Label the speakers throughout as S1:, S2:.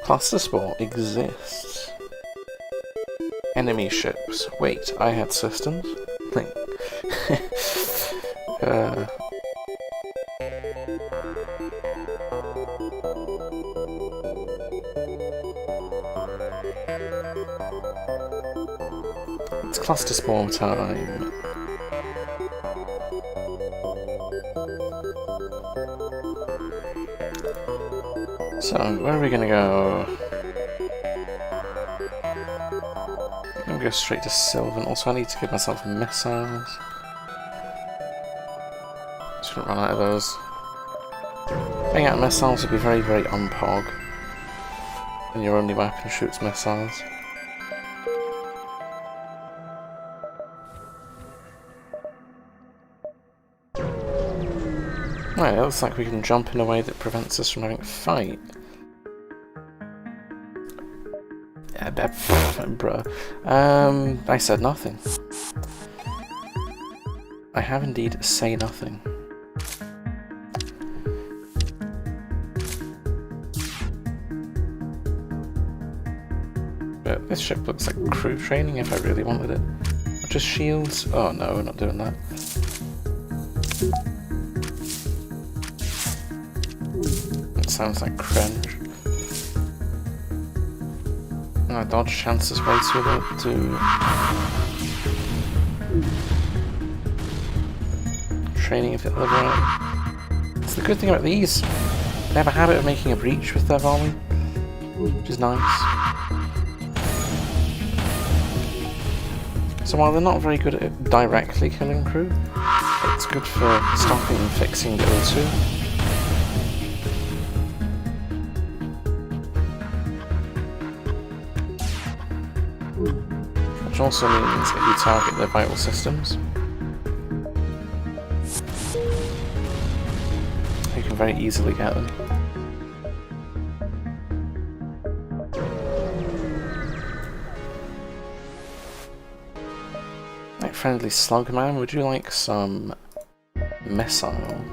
S1: Clusterspore exists. Enemy ships. Wait, I had systems? Think. It's Clusterspore time. So, where are we gonna go? I'm gonna go straight to Sylvan. Also, I need to give myself missiles. Just gonna run out of those. Getting out missiles would be very, very unpog. And your only weapon shoots missiles. Right, it looks like we can jump in a way that prevents us from having a fight. Yeah, bruh. I said nothing. I have indeed say nothing. But this ship looks like crew training if I really wanted it. Or just shields? Oh no, we're not doing that. Sounds like cringe. I dodge chances way too training if it live right. It's the good thing about these. They have a habit of making a breach with their volley, which is nice. So while they're not very good at directly killing crew, it's good for stopping and fixing O2. Which also means if you target their vital systems, you can very easily get them. Right, friendly slugman, would you like some missile?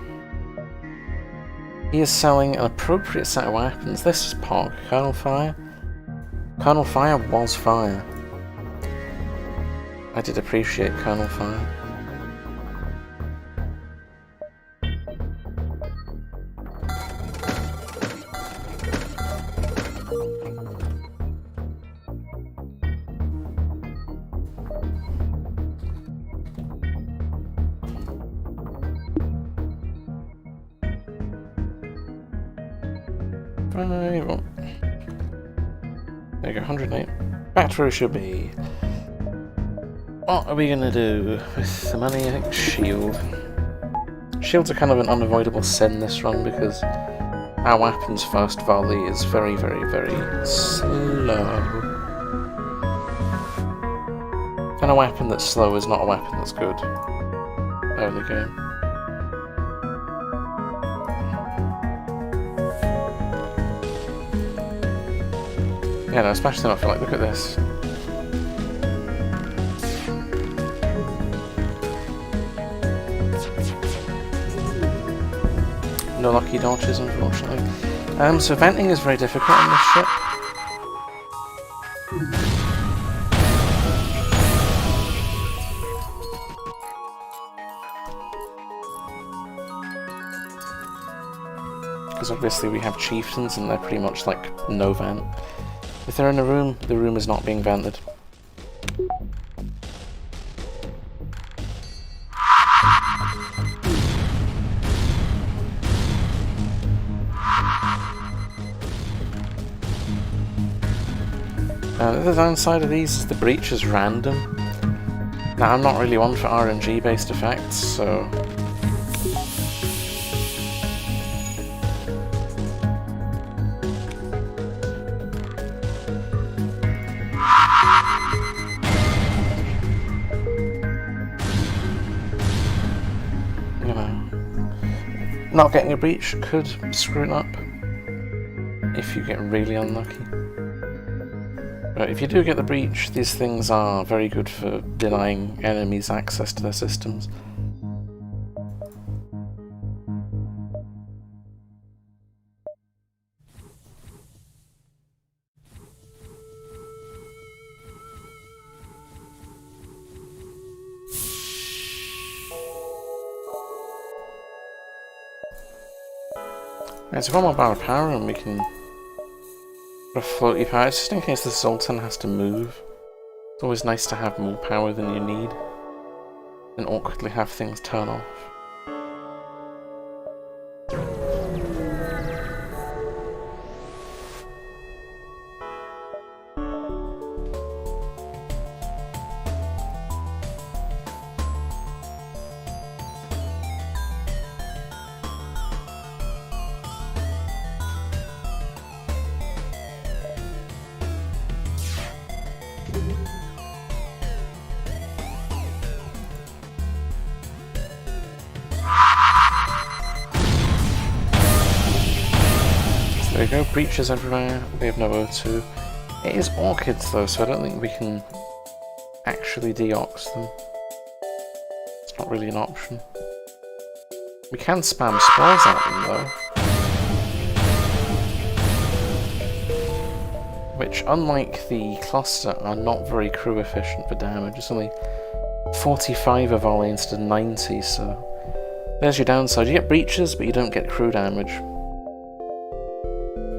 S1: He is selling an appropriate set of weapons. This is POG. Colonel Fire. Colonel Fire was fire. I did appreciate Colonel Fire. Right, well. There you go, 108. Back to where we should be. What are we gonna do with the money? I think shield. Shields are kind of an unavoidable sin this run because our weapon's first volley is very, very, very slow. And a weapon that's slow is not a weapon that's good early game. Yeah, no, especially not for like, look at this. No lucky dodges, unfortunately. So venting is very difficult on this ship. Because obviously we have chieftains and they're pretty much like no vent. If they're in a room, the room is not being vented. The downside of these is the breach is random. Now, I'm not really one for RNG based effects, so... You know, not getting a breach could screw it up if you get really unlucky. But if you do get the breach, these things are very good for denying enemies access to their systems. Right, so one more bar of power and we can put a floaty power, just in case the Sultan has to move. It's always nice to have more power than you need and awkwardly have things turn off. There we go, breaches everywhere, we have no O2. It is orchids though, so I don't think we can actually deox them. It's not really an option. We can spam spores at them though. Which, unlike the cluster, are not very crew efficient for damage. It's only 45 of volley instead of 90, so there's your downside. You get breaches, but you don't get crew damage.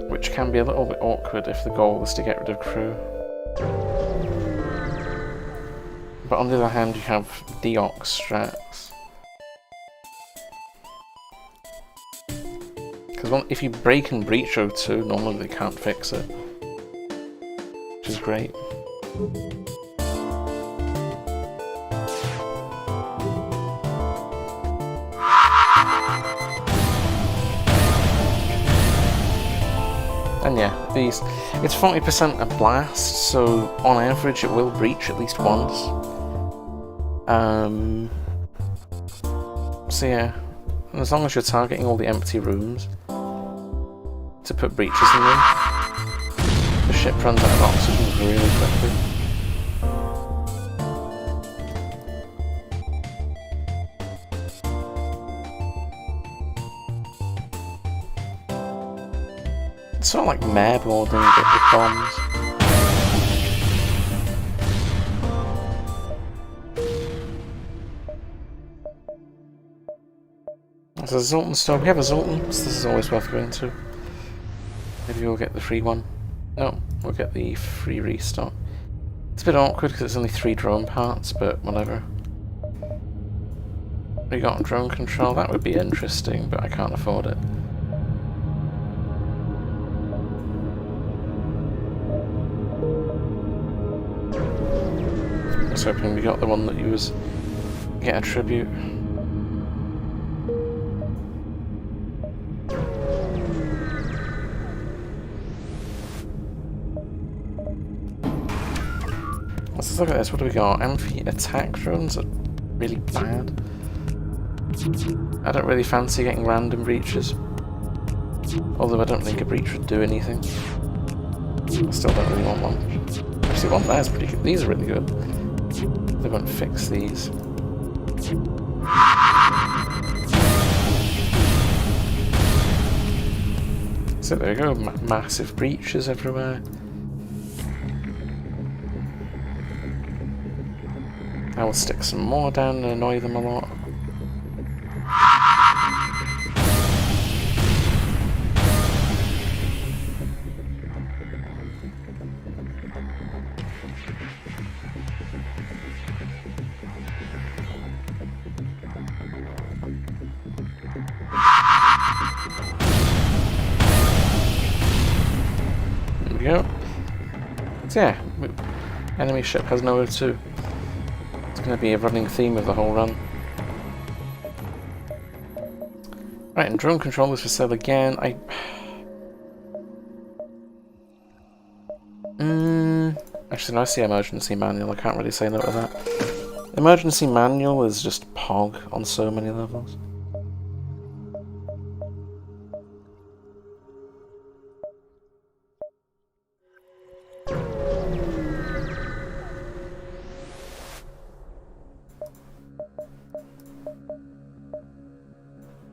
S1: Which can be a little bit awkward if the goal is to get rid of crew. But on the other hand, you have deox strats. Because if you break and breach O2, normally they can't fix it. Which is great. And yeah, it's 40% a blast, so on average it will breach at least once. So yeah, and as long as you're targeting all the empty rooms to put breaches in them, the ship runs out of oxygen really quickly. It's sort of like mare boarding but with bombs. There's a Zoltan store. We have a Zoltan, so this is always worth going to. Maybe we'll get the free one. No, we'll get the free restock. It's a bit awkward because it's only 3 drone parts, but whatever. We got drone control, that would be interesting, but I can't afford it. I was hoping we got the one that you was get a tribute. Let's look at this. What do we got? Amphi attack drones are really bad. I don't really fancy getting random breaches. Although I don't think a breach would do anything. I still don't really want one. Actually, one there is pretty good. These are really good. They won't fix these. So there we go. Massive breaches everywhere. I will stick some more down and annoy them a lot. There we go. So yeah, enemy ship has nowhere to. Going to be a running theme of the whole run. Right, and drone controllers for sale again. Actually, no, I see emergency manual. I can't really say no to that. Emergency manual is just POG on so many levels.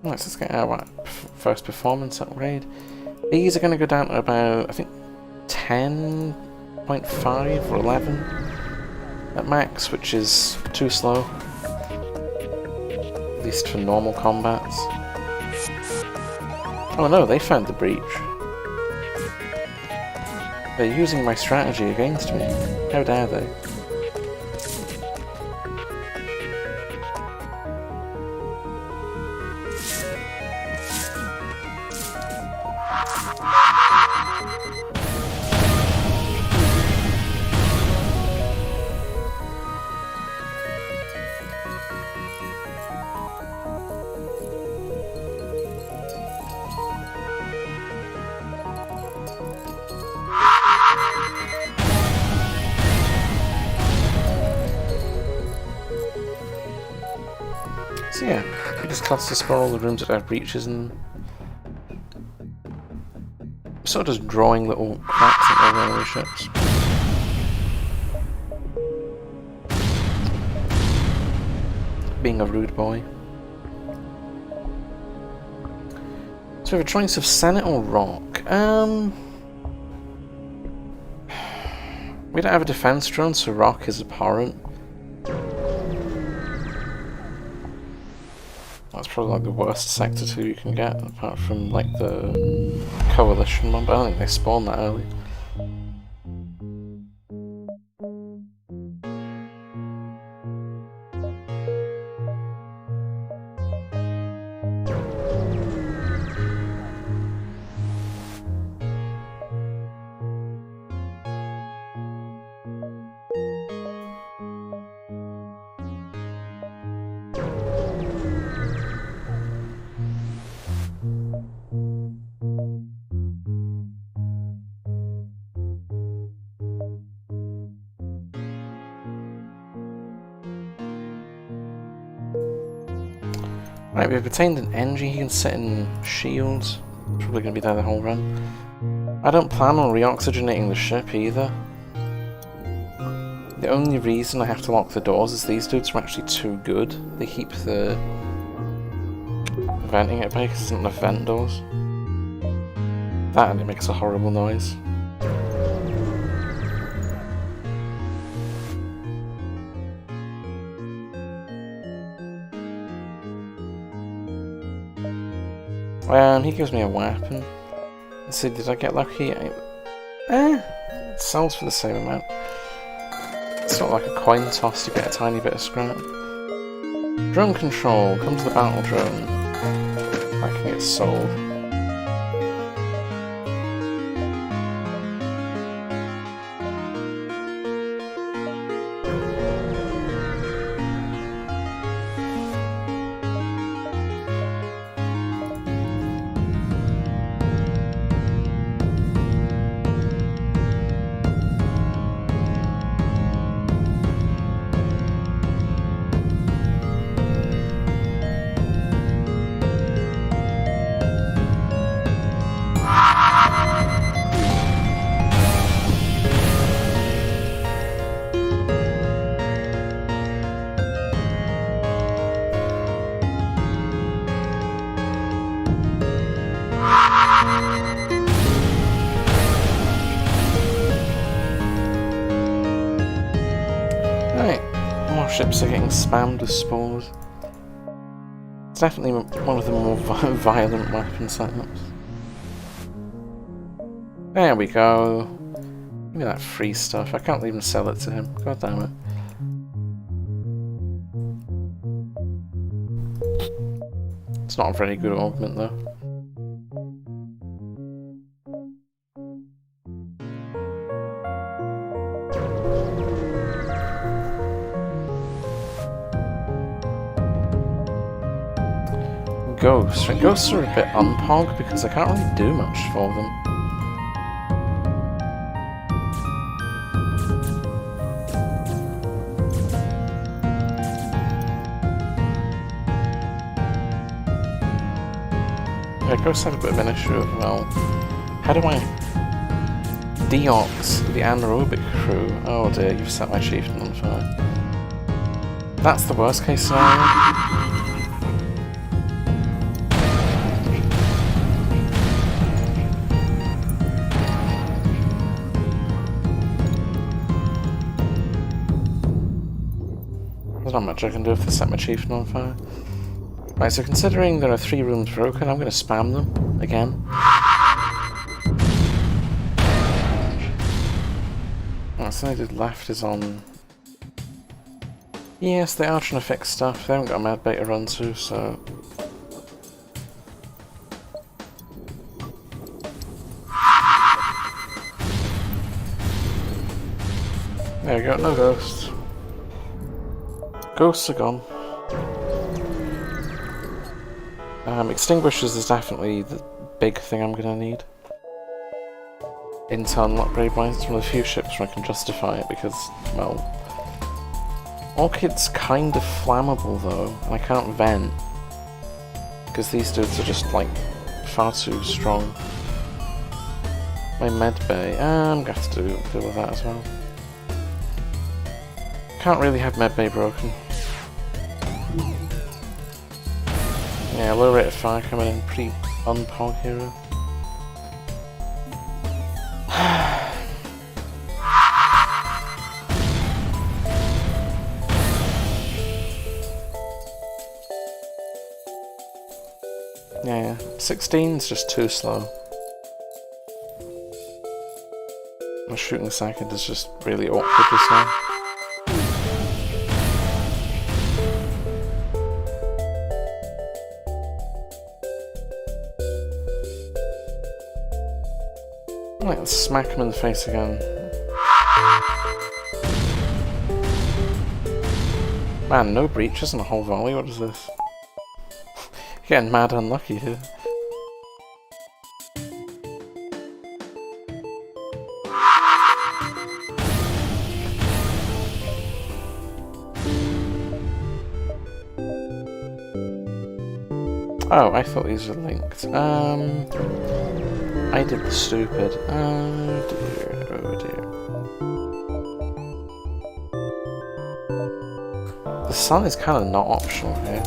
S1: Let's get our first performance upgrade. These are going to go down to about, I think, 10.5 or 11 at max, which is too slow. At least for normal combats. Oh no, they found the breach. They're using my strategy against me. How dare they? So yeah, we just clusterspore all the rooms that have breaches and sort of just drawing little cracks in all the enemy ships. Being a rude boy. So we have a choice of Senate or Rock. We don't have a defense drone, so Rock is abhorrent. That's probably like the worst Sector 2 you can get, apart from like the Coalition one, but I don't think they spawn that early. Right, we've obtained an engine, he can sit in shields. Probably going to be there the whole run. I don't plan on reoxygenating the ship either. The only reason I have to lock the doors is these dudes are actually too good. They keep the venting it back because it's not enough vent doors. That and it makes a horrible noise. He gives me a weapon. Let's see, did I get lucky? It sells for the same amount. It's not like a coin toss to get a tiny bit of scrap. Drone control, come to the battle drone. That can get sold. Ships are getting spammed with spores. It's definitely one of the more violent weapon setups. There we go. Give me that free stuff. I can't even sell it to him. God damn it. It's not a very good augment though. Ghosts. Ghosts are a bit unpog because I can't really do much for them. Yeah, ghosts have a bit of an issue as well. How do I deox the anaerobic crew? Oh dear, you've set my chieftain on fire. That's the worst case scenario. There's not much I can do if they set my chieftain on fire. Right, so considering there are 3 rooms broken, I'm going to spam them again. Something I did left is on... Yes, they are trying to fix stuff. They haven't got a medbay to run to, so... There we go, no ghosts. Ghosts are gone. Extinguishers is definitely the big thing I'm gonna need. Intel and upgrade mines. It's one of the few ships where I can justify it because, well... Orchid's kind of flammable though, and I can't vent. Because these dudes are just, like, far too strong. My medbay, I'm gonna have to deal with that as well. Can't really have medbay broken. Yeah, low rate of fire coming in, pretty unpog hero. Yeah, 16's just too slow. My shooting second is just really awkwardly slow. Right, let's smack him in the face again. Man, no breaches and a whole volley, what is this? Getting mad unlucky here. Oh, I thought these were linked. I did the stupid. Oh dear, oh dear. The sun is kind of not optional here.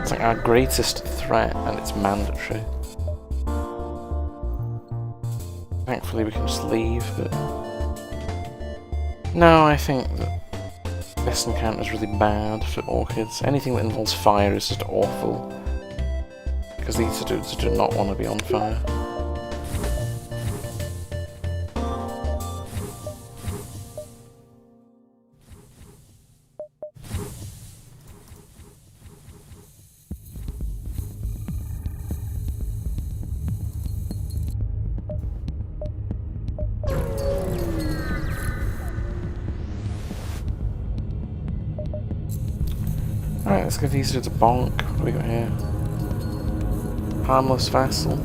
S1: It's like our greatest threat and it's mandatory. Thankfully we can just leave, but... No, I think that this encounter is really bad for orchids. Anything that involves fire is just awful. Because these dudes do not want to be on fire. Alright, let's give these dudes a bonk. What do we got here? Harmless vassal.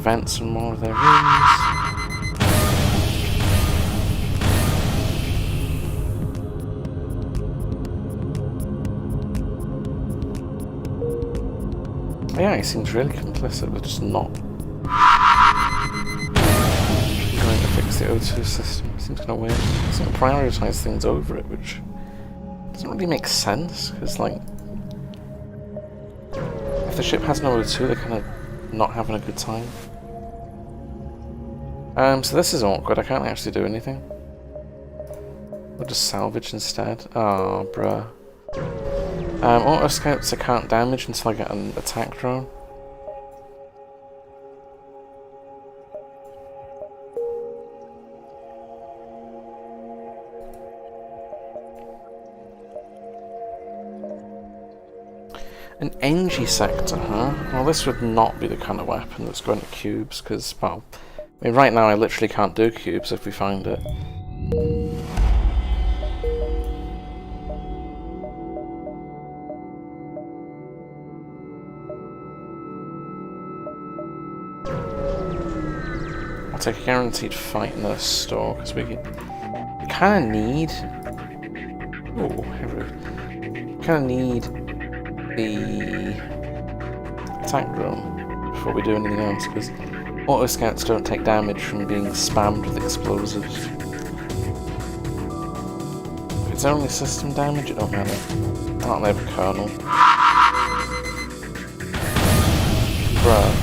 S1: Vent some more of their rooms. Yeah, he seems really complicit with just not going to fix the O2 system. Seems kind of weird. He's going to prioritise things over it, which doesn't really make sense, because, like, if the ship has no O2, they're kind of not having a good time. So this is awkward, I can't actually do anything. We'll just salvage instead. Oh, bruh. Auto scouts I can't damage until I get an attack drone. An NG sector, huh? Well, this would not be the kind of weapon that's going to cubes, because, well, I mean, right now I literally can't do cubes if we find it. I'll take a guaranteed fight in the store, because we kind of need... Ooh, kind of need the attack drone before we do anything else, because auto scouts don't take damage from being spammed with explosives. If it's only system damage, it don't matter. I don't have a kernel. Bruh.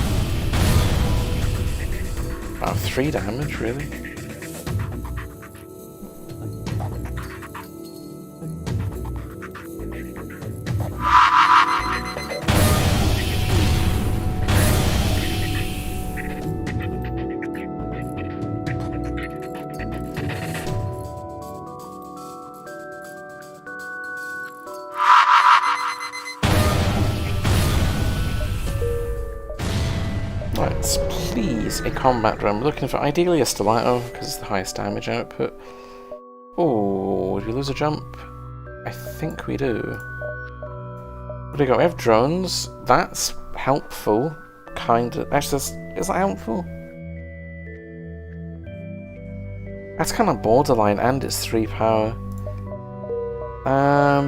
S1: Wow, 3 damage, really? Please, a combat drone. We're looking for ideally a stiletto because it's the highest damage output. Oh, did we lose a jump? I think we do. What do we got? We have drones. That's helpful. Kind of. Actually, is that helpful? That's kind of borderline, and it's 3 power.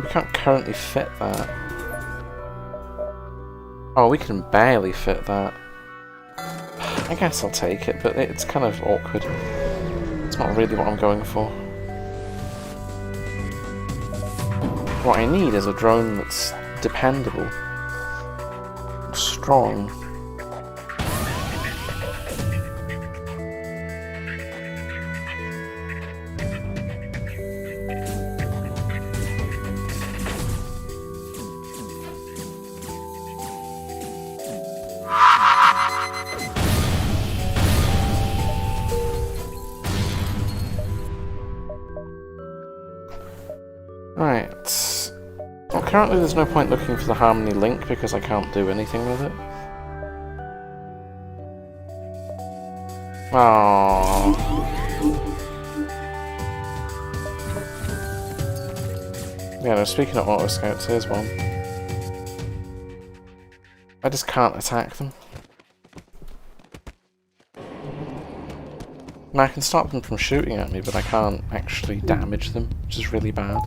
S1: We can't currently fit that. Oh, we can barely fit that. I guess I'll take it, but it's kind of awkward. It's not really what I'm going for. What I need is a drone that's dependable, strong. Right. Well, currently there's no point looking for the Harmony link because I can't do anything with it. Aww. Yeah, no, speaking of auto scouts, here's one. I just can't attack them. And I can stop them from shooting at me, but I can't actually damage them, which is really bad.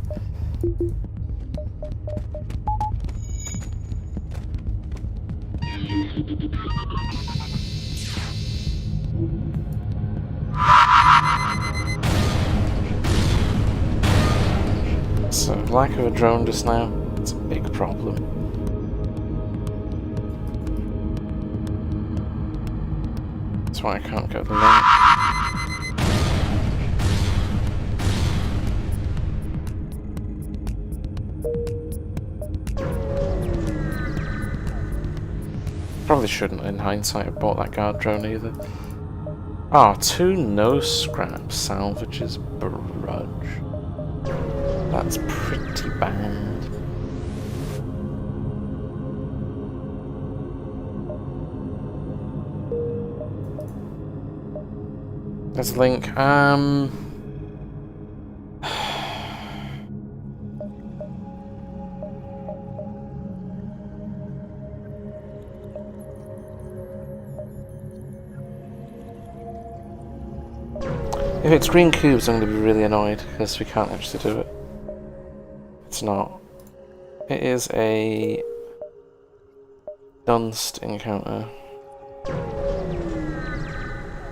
S1: So, lack of a drone just now, it's a big problem. That's why I can't get the link. Probably shouldn't, in hindsight, have bought that guard drone either. Ah, 2 no-scrap salvages Brudge. That's pretty bad. There's a link. If it's green cubes, I'm going to be really annoyed because we can't actually do it. It's not. It is a Dunst encounter.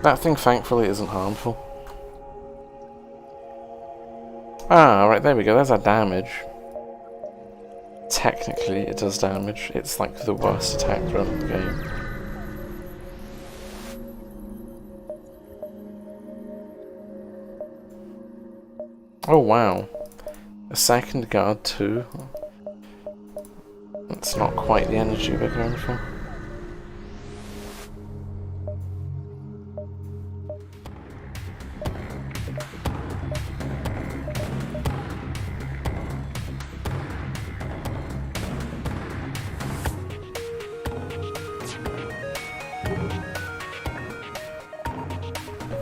S1: That thing thankfully isn't harmful. Ah, right, there we go, there's our damage. Technically it does damage. It's like the worst attack drone in the game. Oh wow. A second guard too. That's not quite the energy we're going for.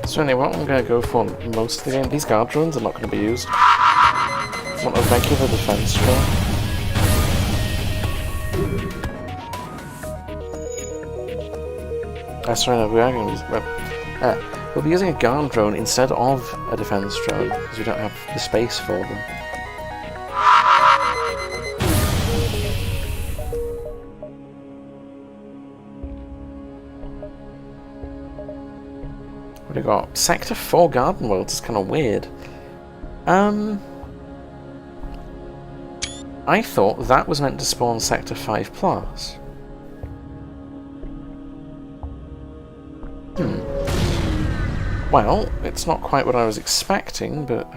S1: So anyway, what I'm going to go for most of the game, these guard drones are not going to be used. I want a regular defense drone. Sorry, no, we are going to use... we'll be using a guard drone instead of a defense drone, because we don't have the space for them. What do we got? Sector 4 Garden Worlds is kind of weird. I thought that was meant to spawn Sector 5 plus. Well, it's not quite what I was expecting, but...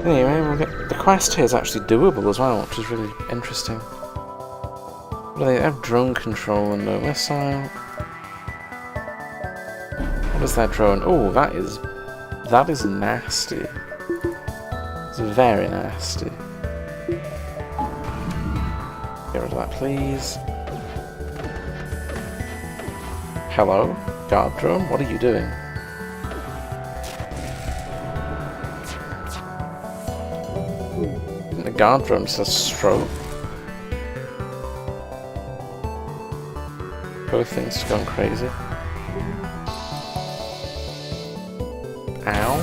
S1: Anyway, we'll get... the quest here is actually doable as well, which is really interesting. What do they have? Drone control and no missile. What is that drone? Oh, that is nasty. It's very nasty. Get rid of that, please. Hello? Guard drone? What are you doing? The guard drone says stroke. Both things are going crazy. Ow.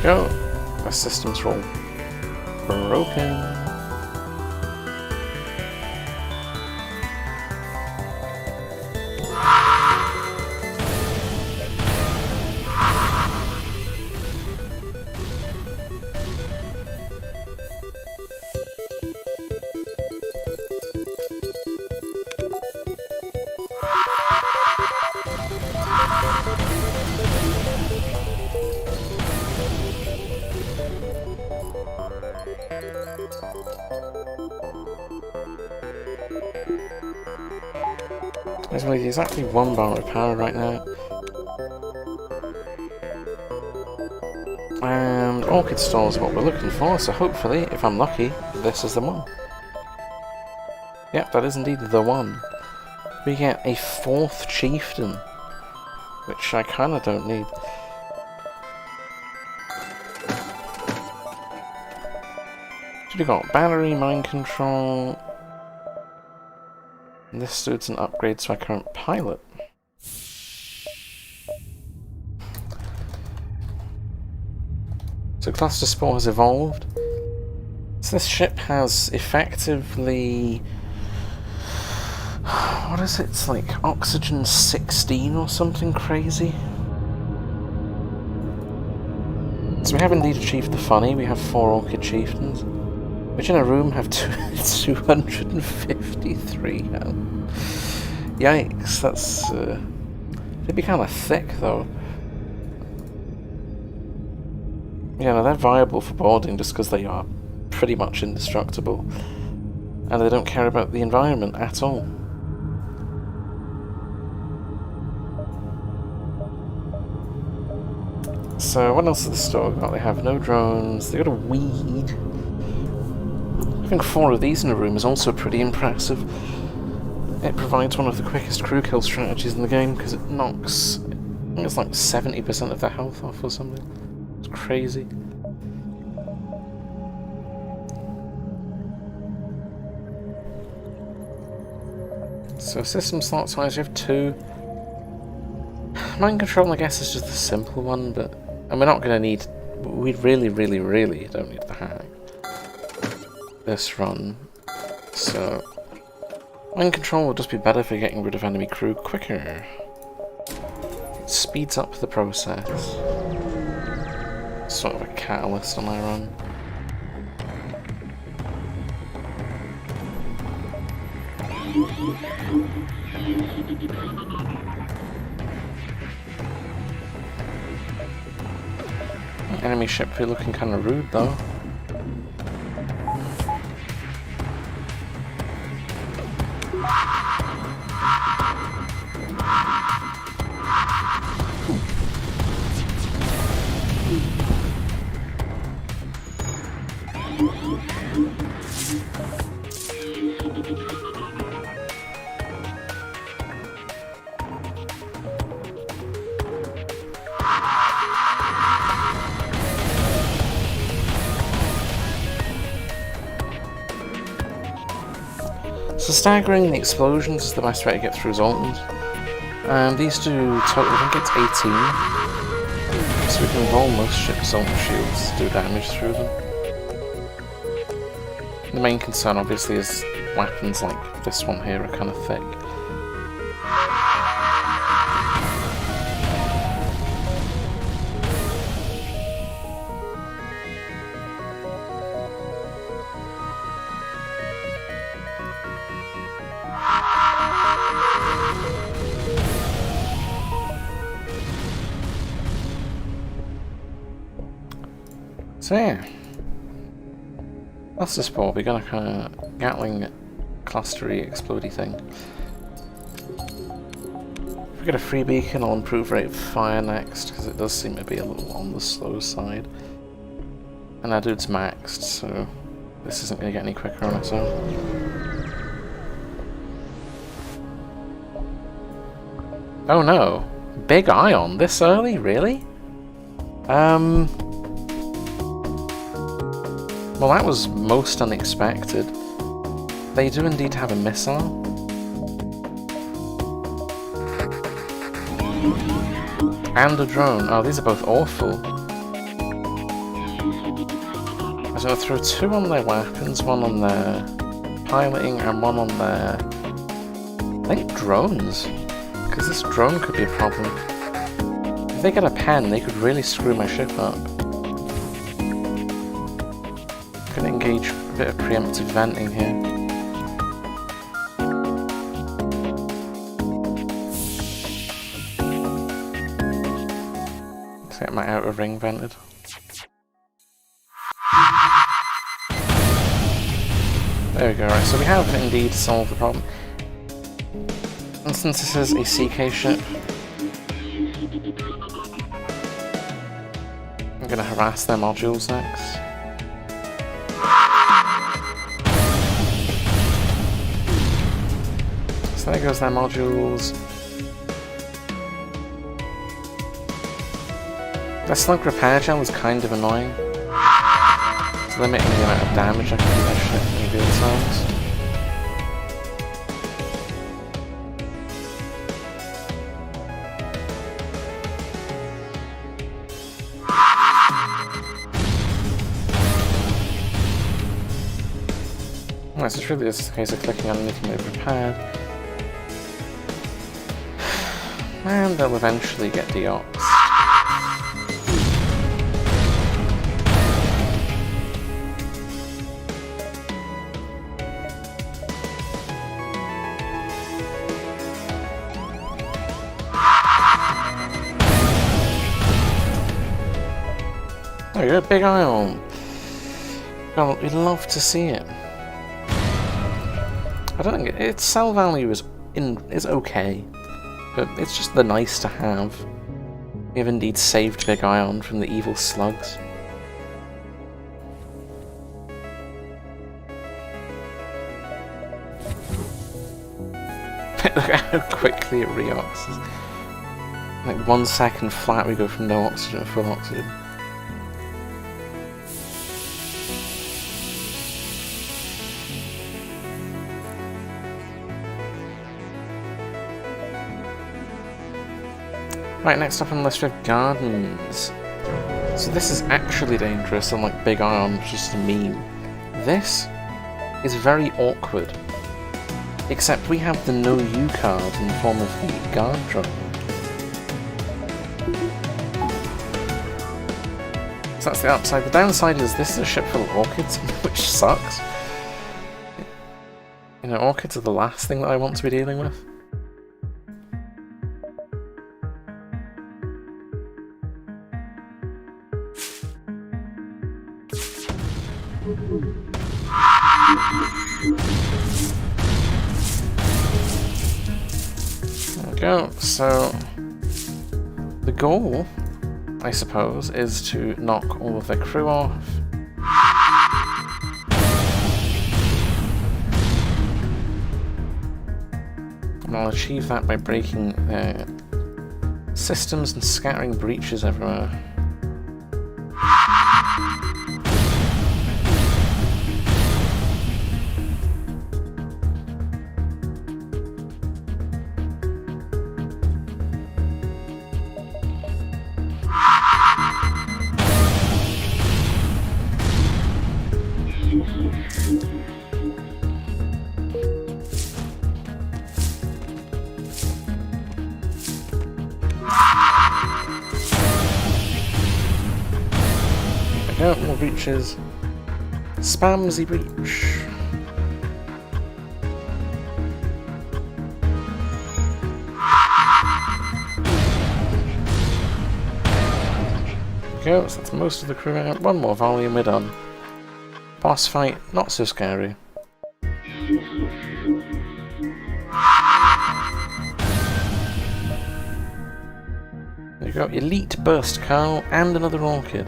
S1: Go. My systems are all broken. There's only exactly 1 bar of power right now. And Orchid Stall is what we're looking for, so hopefully, if I'm lucky, this is the one. Yep, that is indeed the one. We get a 4th chieftain, which I kinda don't need. So we got battery, mind control. And this dude's an upgrade to our current pilot. So Clusterspore has evolved. So this ship has effectively... what is it? It's like oxygen 16 or something crazy. So we have indeed achieved the funny. We have 4 Orchid Chieftains, which in a room have 253 health. Yikes, that's... they'd be kind of thick, though. Yeah, no, they're viable for boarding just because they are pretty much indestructible. And they don't care about the environment at all. So, what else has the store got? They have no drones, they got a weed. Having 4 of these in a room is also pretty impressive. It provides one of the quickest crew kill strategies in the game because it knocks, I think it's like 70% of their health off or something. It's crazy. So system slots wise, you have 2. Mind control, I guess, is just the simple one, but and we're not going to need. We really don't need the hack this run. So mind control will just be better for getting rid of enemy crew quicker. It speeds up the process. Sort of a catalyst on my run. Enemy ship be looking kind of rude though. So staggering the explosions is the best way to get through zones. And these do total, I think it's 18. So we can roll most zone shields to do damage through them. The main concern obviously is weapons like this one here are kind of thick. So yeah, Clusterspore, we're gonna kind of Gatling clustery explodey thing. If we get a free beacon, I'll improve rate of fire next, because it does seem to be a little on the slow side. And our dude's maxed, so this isn't gonna get any quicker on its own. Oh no! Big ion this early? Really? Well, that was most unexpected. They do indeed have a missile. And a drone. Oh, these are both awful. I'm going to throw 2 on their weapons, 1 on their piloting, and 1 on their... I think drones. Because this drone could be a problem. If they get a pen, they could really screw my ship up. Gonna engage a bit of preemptive venting here. Let's get my outer ring vented. There we go, right, so we have indeed solved the problem. And since this is a CK ship, I'm gonna harass their modules next. So there goes their modules. The slug repair gel was kind of annoying. It's limiting the amount of damage I can do that shit in real times. Right, so it's really just a case of clicking on anything they've repaired. And they'll eventually get deoxed. There you go, big ion. Well, we'd love to see it. I don't think its sell value is okay, but it's just the nice to have. We have indeed saved Big Ion from the evil slugs. Look at how quickly it reoxes. Like 1 second flat, we go from no oxygen to full oxygen. Right, next up on the list we have gardens. So this is actually dangerous, unlike Big Ion, which is just a meme. This is very awkward. Except we have the no U card in the form of the guard drone. So that's the upside. The downside is this is a ship full of orchids, which sucks. You know, orchids are the last thing that I want to be dealing with. There we go. So the goal, I suppose, is to knock all of their crew off. And I'll achieve that by breaking their systems and scattering breaches everywhere. go, more breaches. Spamsy breach. There we go, so that's most of the crew out. One more volume, we're done. Boss fight, not so scary. There you go, Elite Burst Carl and another Orchid,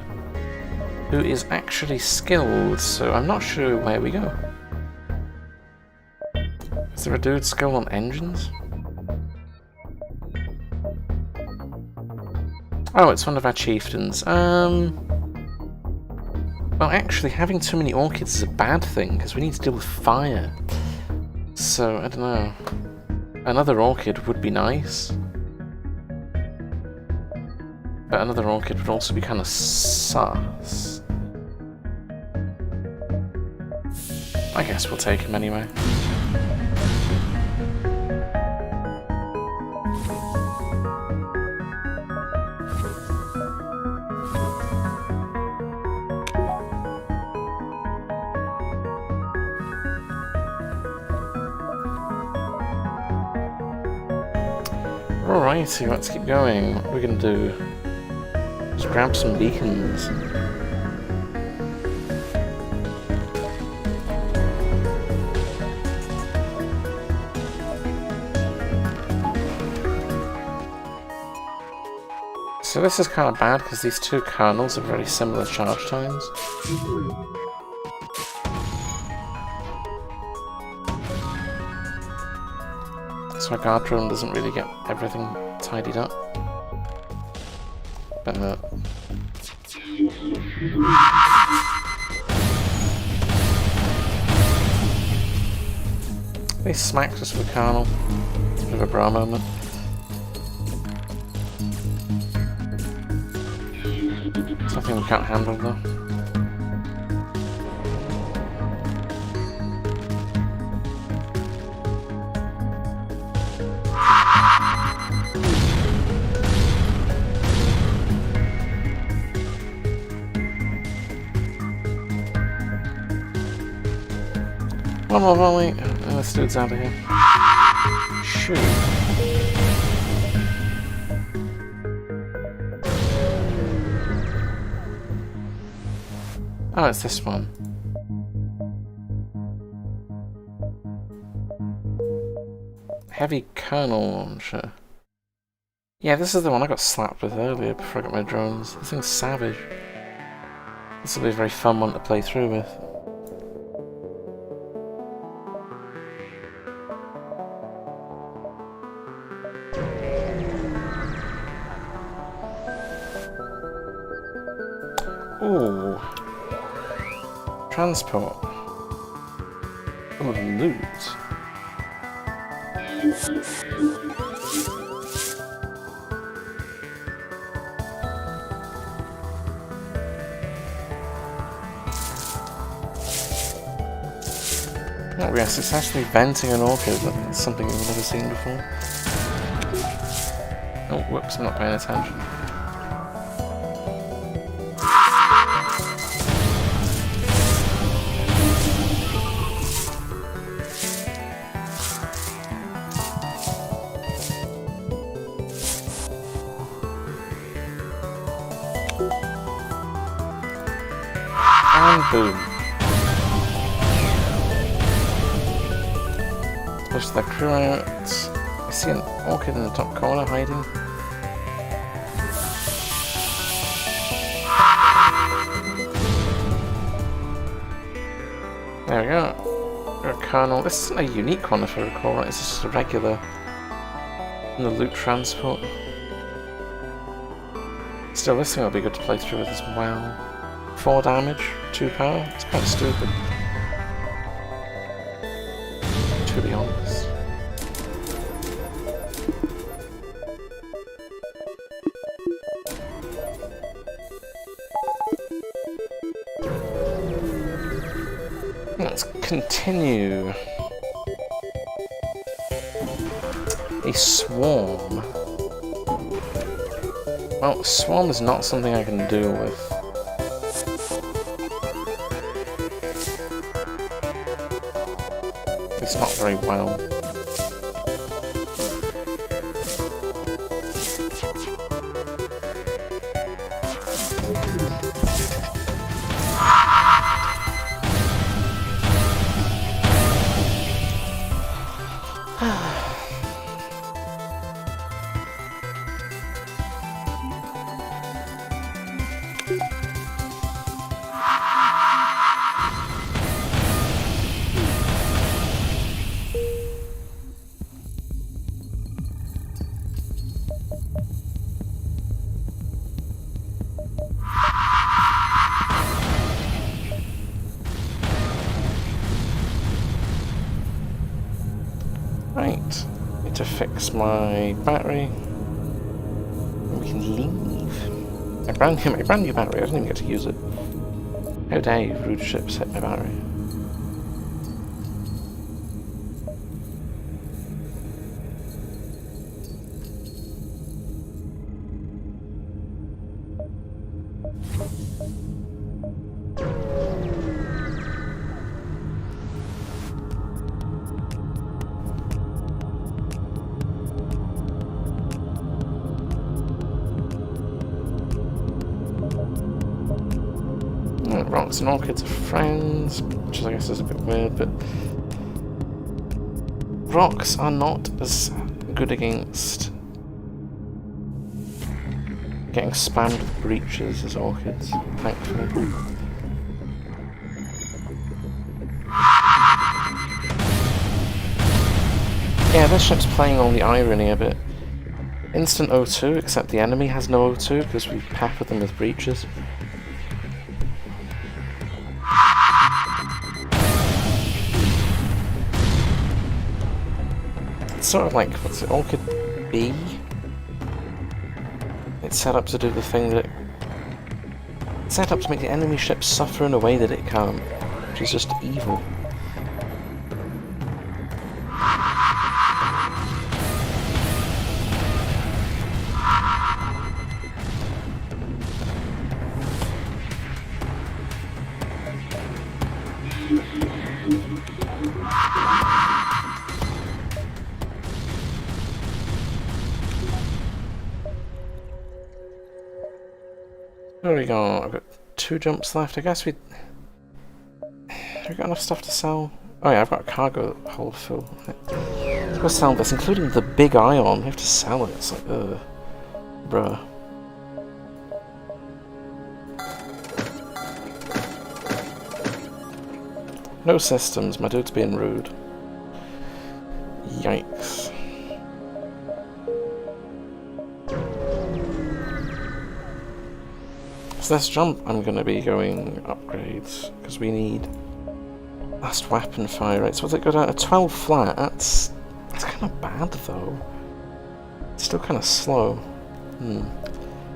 S1: who is actually skilled, so I'm not sure where we go. Is there a dude skilled on engines? Oh, it's one of our chieftains. Well, actually, having too many orchids is a bad thing, because we need to deal with fire. So, I don't know. Another orchid would be nice. But another orchid would also be kind of sus. I guess we'll take him anyway. Alrighty, let's keep going. What are we gonna do? Just grab some beacons. So this is kind of bad because these two kernels have very similar charge times. So our guard drone doesn't really get everything tidied up. But they smacked us with a kernel. Bit of a bra moment. Something we can't handle though. One more volley, and this dude's out of here. Shoot. Oh, it's this one. Heavy kernel launcher. Yeah, this is the one I got slapped with earlier before I got my drones. This thing's savage. This will be a very fun one to play through with. Ooh. Transport. Oh, loot. Oh yes, it's actually venting an orchid. I think it's something we've never seen before. Oh, whoops, I'm not paying attention. And boom. Push the crew out. I see an orchid in the top corner hiding. There we go. A kernel. This isn't a unique one if I recall right, it's just a regular in the loot transport. Still, this thing will be good to play through with as well. 4 damage, 2 power. It's kind of stupid, to be honest. Let's continue. A swarm. Well, swarm is not something I can deal with. very well. Right, need to fix my battery. We can leave. My brand new battery, I didn't even get to use it. How dare you, rude ships hit my battery. Rocks and orchids are friends, which I guess is a bit weird, but rocks are not as good against getting spammed with breaches as orchids, thankfully. Yeah, this ship's playing on the irony a bit. Instant O2, except the enemy has no O2 because we pepper them with breaches. It's sort of like, what's it, Orchid B? It's set up to do the thing that... It's set up to make the enemy ship suffer in a way that it can't, which is just evil. There we go, I've got 2 jumps left. I guess we... Have we got enough stuff to sell? Oh yeah, I've got a cargo hold full. Let's go sell this, including the big ion. We have to sell it. It's like, bruh. No systems, my dude's being rude. Yikes. So this jump I'm going to be going upgrades, because we need last weapon fire rates. What's it got at? A 12 flat? That's kind of bad though. It's still kind of slow.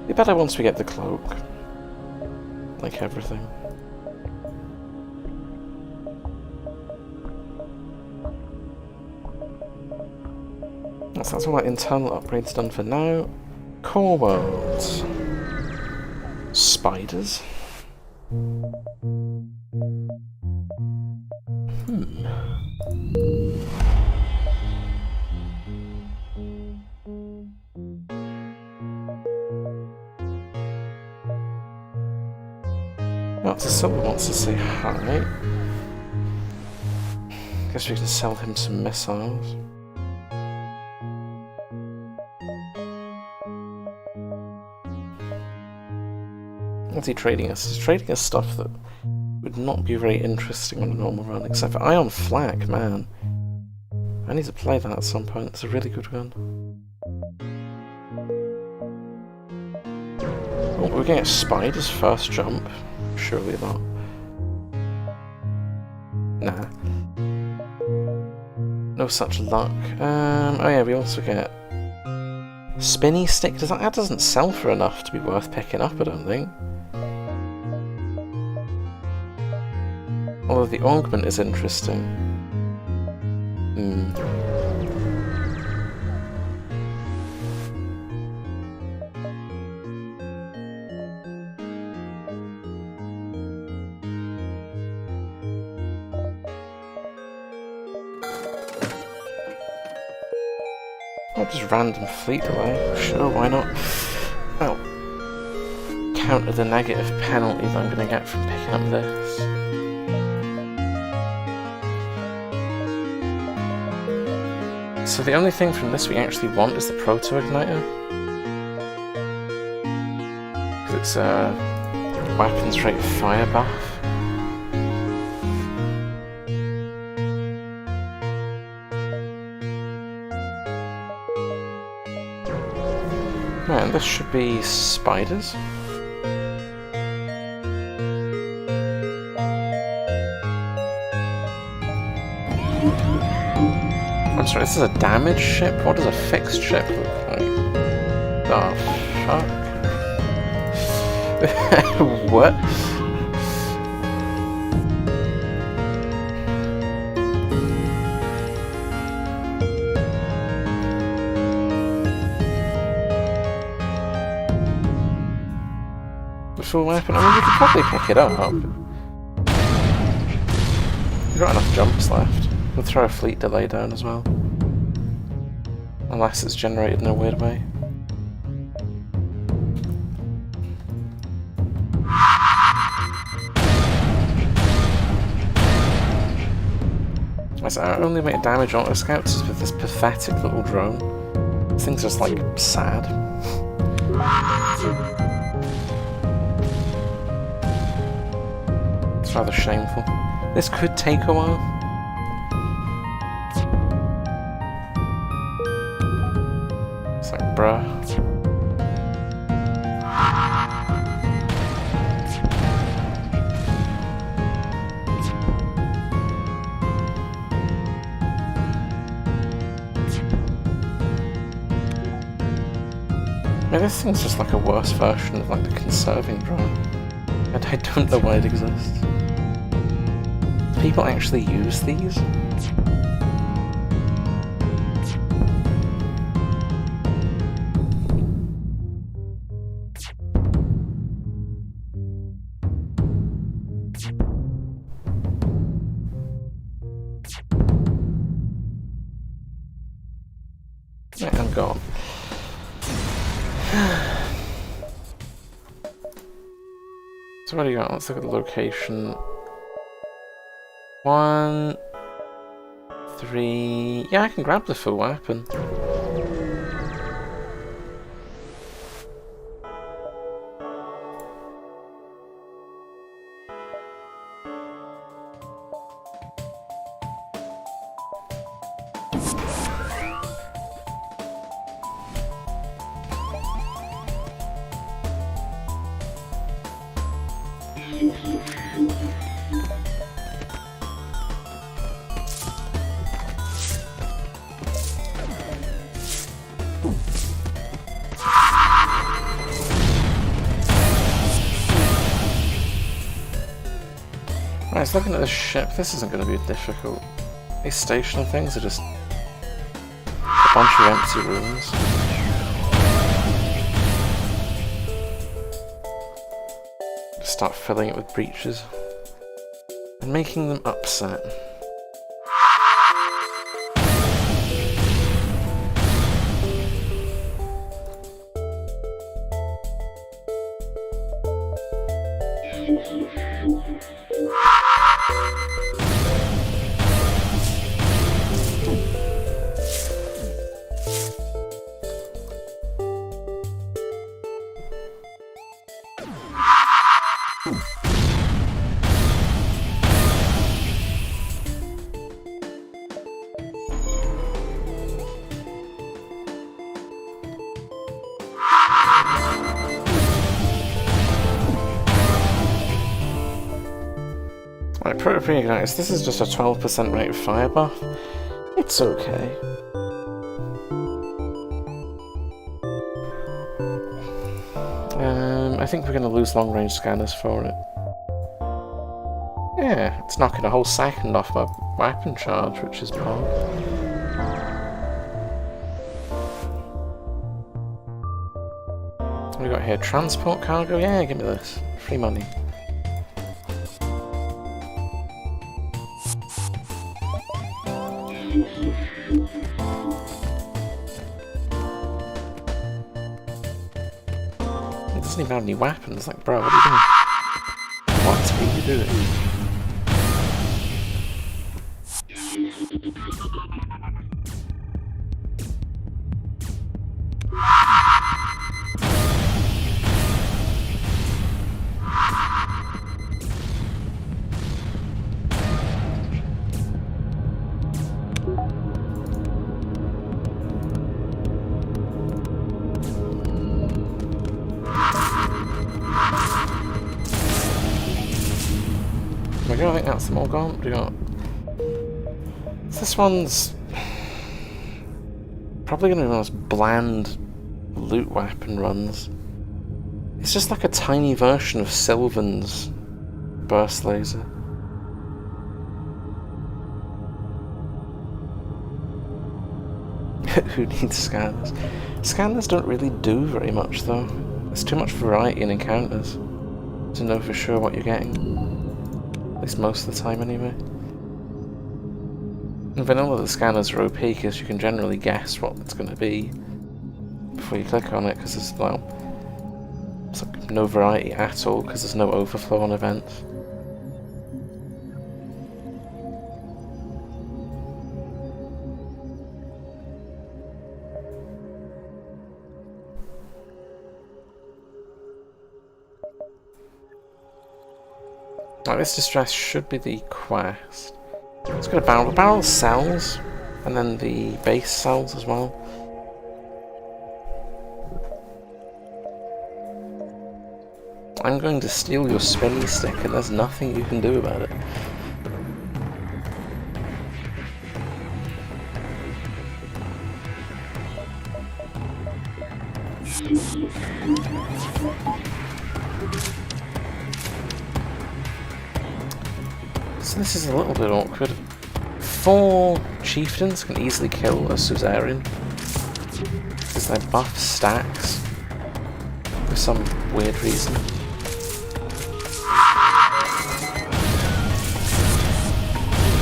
S1: Be better once we get the cloak. Like everything. So that's all our internal upgrades done for now. Core worlds. Spiders? Dr. Silver wants to say hi. Guess we can sell him some missiles. What's he trading us? He's trading us stuff that would not be very interesting on a normal run, except for Ion Flak, man. I need to play that at some point, it's a really good gun. Oh, we're getting a Spider's first jump? Surely not. Nah. No such luck. Oh yeah, we also get Spinny Stick. That doesn't sell for enough to be worth picking up, I don't think. Although the augment is interesting. Or just random fleet delay. Sure, why not? Well, counter the negative penalty that I'm going to get from picking up this. So the only thing from this we actually want is the proto-igniter. Because it's a weapons rate fire buff. Right, and this should be spiders. I'm sorry, this is a damaged ship? What does a fixed ship look like? The fuck? What? The full weapon? I mean, you could probably pick it up. You've got enough jumps left. We'll throw a fleet delay down as well. Unless it's generated in a weird way. So I only make damage on auto scouts with this pathetic little drone. This thing's just like sad. It's rather shameful. This could take a while. It's like, bruh. I mean, this thing's just like a worse version of like the conserving drone. And I don't know why it exists. Do people actually use these? Yeah, I'm gone. So what do you got? Let's look at the location. 1, 3... Yeah, I can grab the full weapon. Right, so looking at this ship, this isn't going to be difficult. These station things are just a bunch of empty rooms. Just start filling it with breaches and making them upset. Right, Proto-Igniters, this is just a 12% rate of fire buff. It's okay. I think we're going to lose long-range scanners for it. Yeah, it's knocking a whole second off my weapon charge, which is pog. What do we got here? Transport cargo? Yeah, give me this. Free money. doesn't even have any weapons. Like, bro, what are you doing? What are you doing? I think that's them all gone. Do you know? This one's probably going to be the most bland loot weapon runs. It's just like a tiny version of Sylvan's burst laser. Who needs scanners? Scanners don't really do very much though. There's too much variety in encounters to know for sure what you're getting. At least most of the time anyway. In vanilla the scanners are OP because you can generally guess what it's going to be before you click on it, because there's like no variety at all because there's no overflow on events. Like, this distress should be the quest. It's got a barrel. The barrel sells, and then the base sells as well. I'm going to steal your spinny stick, and there's nothing you can do about it. So this is a little bit awkward. 4 chieftains can easily kill a suzerain because their buff stacks for some weird reason.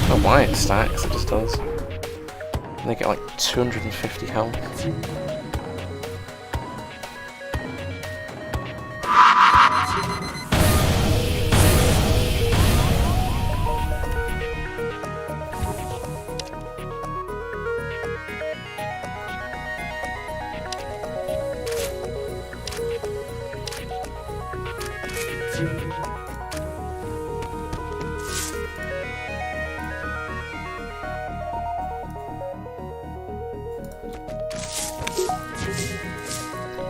S1: I don't know why it stacks, it just does. And they get like 250 health.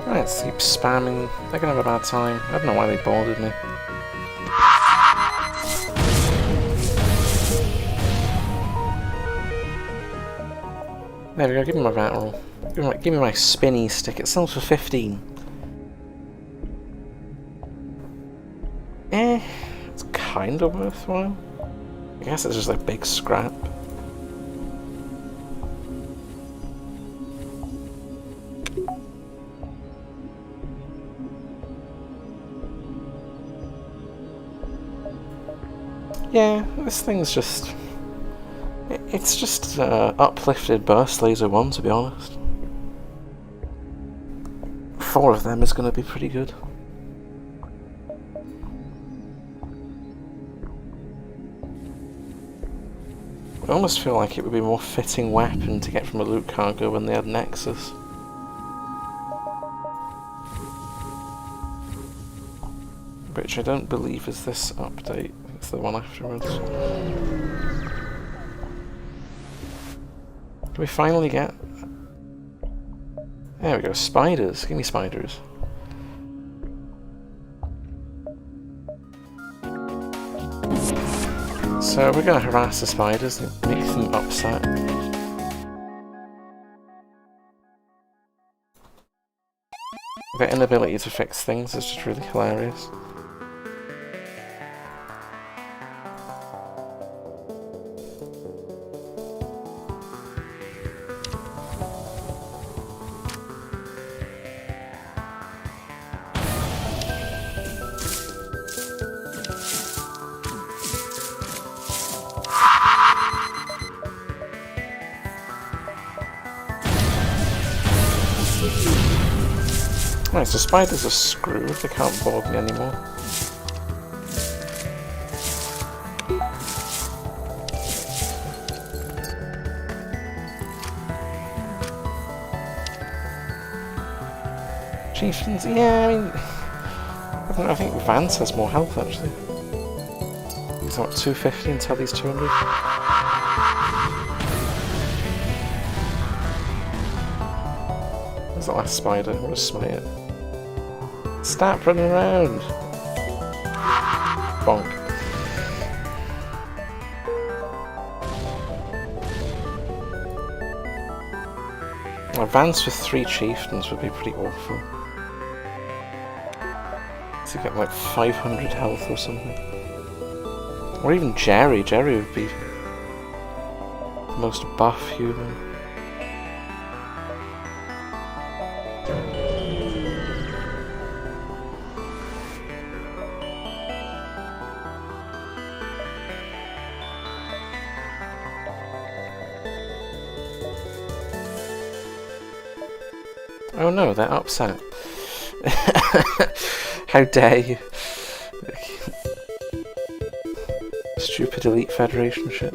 S1: Right, let's keep spamming. They're gonna have a bad time. I don't know why they boarded me. There we go, give me my rat roll. Give me my spinny stick. It sells for 15. It's kinda worthwhile. I guess it's just like big scrap. Yeah, this thing's just... It's just uplifted burst laser 1, to be honest. 4 of them is going to be pretty good. I almost feel like it would be a more fitting weapon to get from a loot cargo when they had Nexus. Which I don't believe is this update. It's the one afterwards. Do we finally get... There we go, spiders. Give me spiders. So we're going to harass the spiders and make them upset. Their inability to fix things is just really hilarious. Right, so spiders are screwed, they can't bog me anymore. Chieftains, yeah, I mean... I don't know, I think Vance has more health actually. He's not 250 until he's 200. Where's the last spider? I'm gonna smite it. Stop running around! Bonk. A Vance with 3 chieftains would be pretty awful. To get like 500 health or something. Or even Jerry. Jerry would be the most buff human. Oh no, they're upset. How dare you? Stupid Elite Federation ship.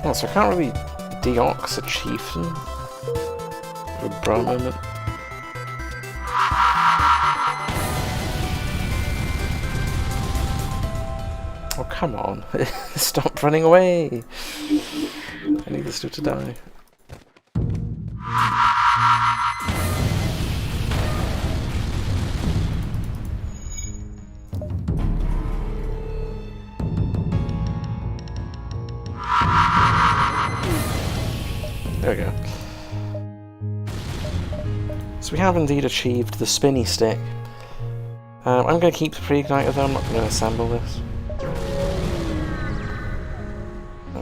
S1: Oh, so I can't really deox a chieftain for a bra moment. Oh, come on. Stop running away! I need this dude to die. There we go. So we have indeed achieved the spinny stick. I'm going to keep the pre-igniter though, I'm not going to assemble this.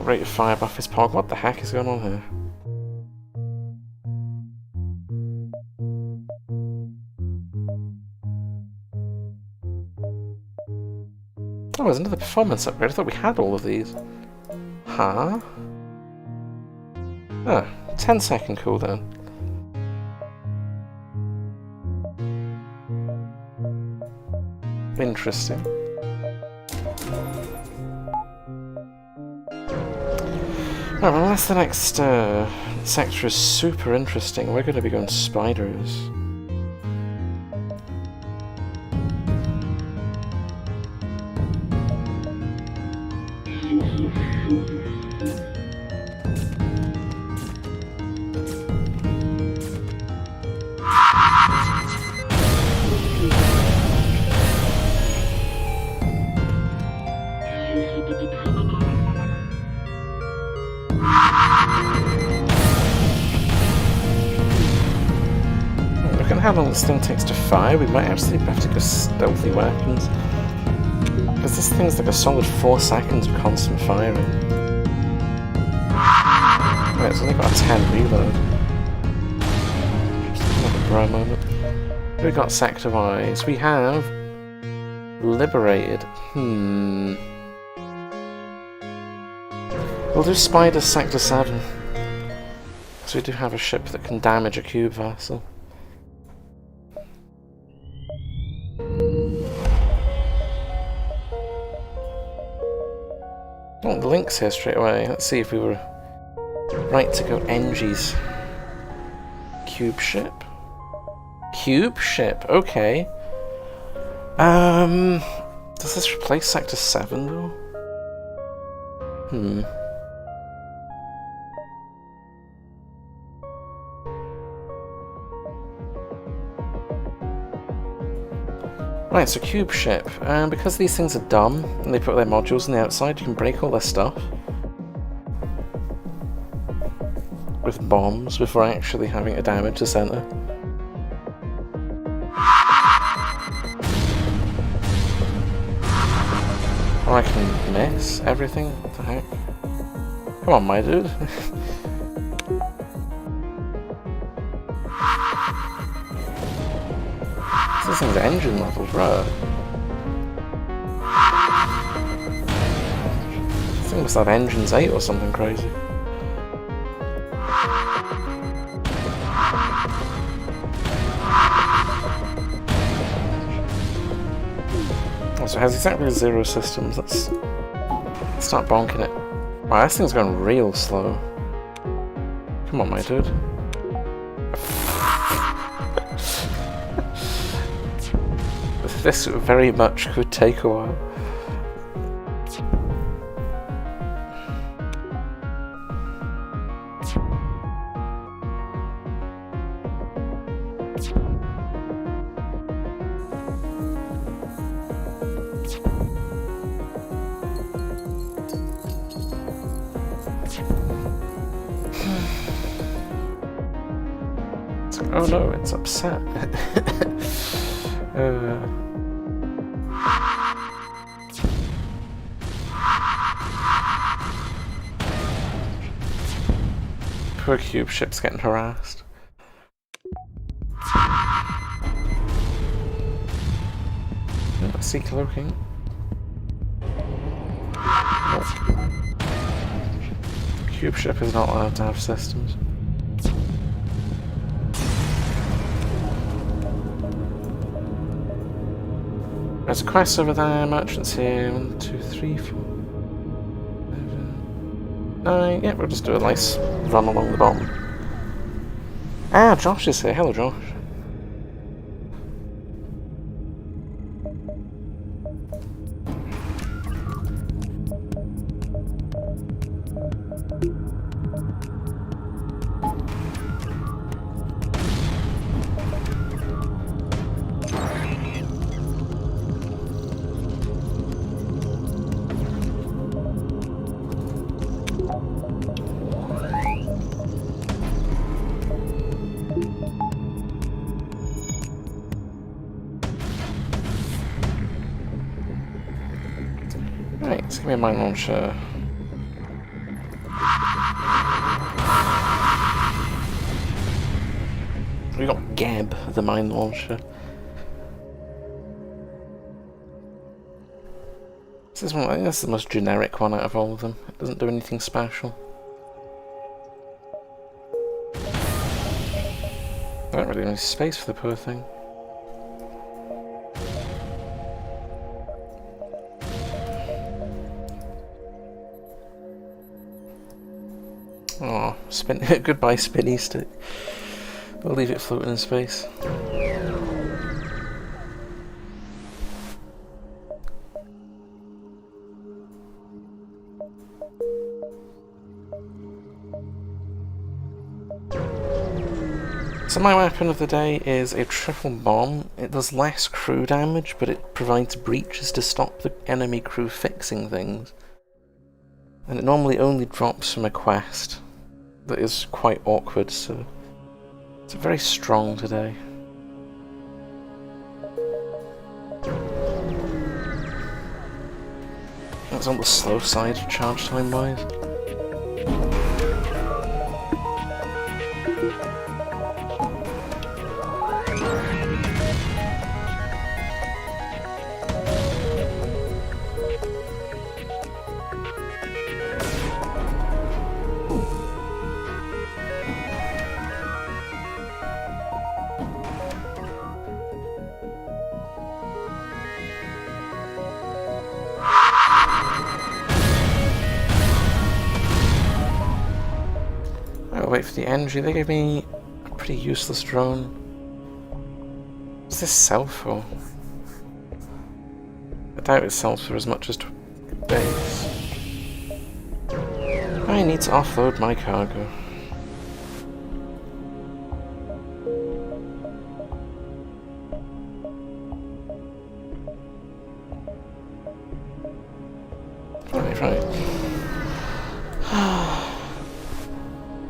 S1: Rate of fire buff is pog. What the heck is going on here? Oh, there's another performance upgrade. I thought we had all of these. Huh? Ah, 10-second cooldown. Interesting. Well, unless the next sector is super interesting, we're going to be going spiders. How long this thing takes to fire, we might actually have to go stealthy weapons. Because this thing's like a solid 4 seconds of constant firing. Right, it's only got a 10 reload. Just another bro moment. What do we got sector-wise? We have... liberated. We'll do Spider Sector 7. Because we do have a ship that can damage a cube vessel. Oh, the link's here straight away. Let's see if we were right to go Engie's cube ship. Cube ship, okay. Does this replace Sector 7 though? Right, so cube ship. Because these things are dumb, and they put their modules on the outside, you can break all their stuff with bombs before actually having to damage the center. Or I can miss everything? What the heck? Come on, my dude. This thing's engine level, bro. This thing must have engines 8 or something crazy. So it has exactly 0 systems. Let's start bonking it. Wow, this thing's going real slow. Come on, my dude. This very much could take a while. Oh no, it's upset. Poor cube ship's getting harassed. Seek lurking. Nope. Cube ship is not allowed to have systems. There's a quest over there, merchants here. 1, 2, 3, 4, 5, 9. Yeah, we'll just do a nice run along the bottom. Ah, Josh is here. Hello, Josh. Right, let's give me a mine launcher. We got Gab, the mine launcher. This is one. I think this is the most generic one out of all of them. It doesn't do anything special. I don't really have any space for the poor thing. Oh, goodbye spinny stick. We'll leave it floating in space. So my weapon of the day is a triple bomb. It does less crew damage, but it provides breaches to stop the enemy crew fixing things. And it normally only drops from a quest that is quite awkward, so it's very strong today. That's on the slow side, charge time wise. Wait for the energy. They gave me a pretty useless drone. What's this sell for? I doubt it sells for as much as base. I need to offload my cargo. Right.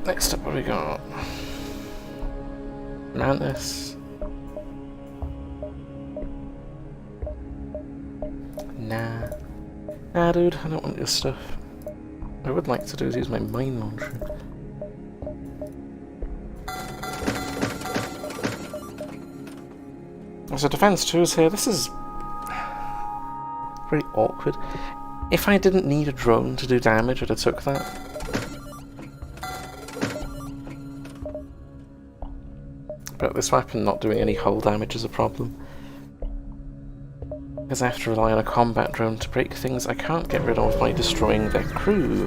S1: Next up, what we got? Mantis. Nah. Ah, dude, I don't want your stuff. What I would like to do is use my mine launcher. There's a defense tools here. This is very awkward. If I didn't need a drone to do damage, I'd have took that. But this weapon not doing any hull damage is a problem. Because I have to rely on a combat drone to break things I can't get rid of by destroying their crew.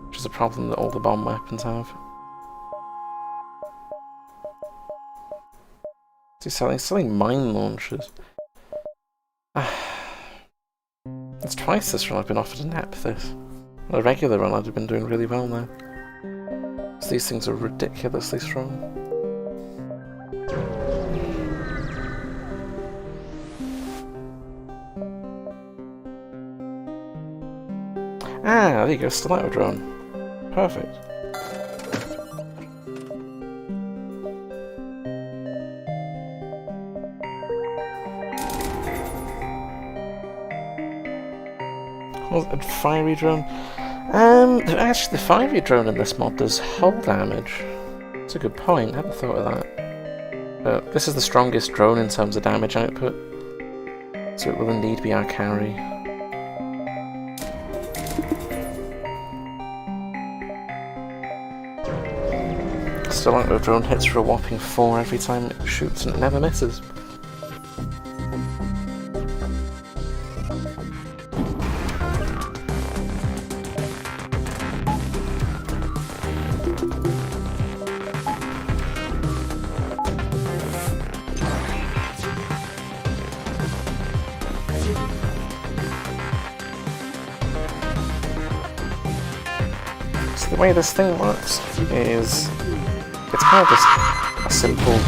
S1: Which is a problem that all the bomb weapons have. He's selling mine launchers. It's twice this run I've been offered a Nephthys. On a regular run I'd have been doing really well now. So these things are ridiculously strong. Ah, there you go, stiletto drone. Perfect. A fiery drone? Actually the fiery drone in this mod does hull damage. That's a good point, I hadn't thought of that. But this is the strongest drone in terms of damage output, so it will indeed be our carry. Stiletto drone hits for a whopping 4 every time it shoots and it never misses. So the way this thing works is it's kind of just a simple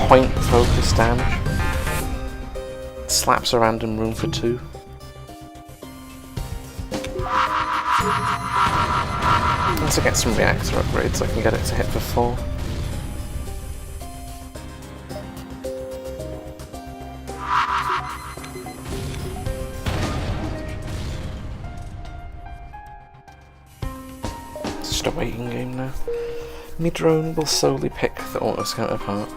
S1: point focus damage. It slaps a random room for 2. Once I get some reactor upgrades I can get it to hit for 4. It's just a waiting game now. My drone will solely pick the auto-scout apart.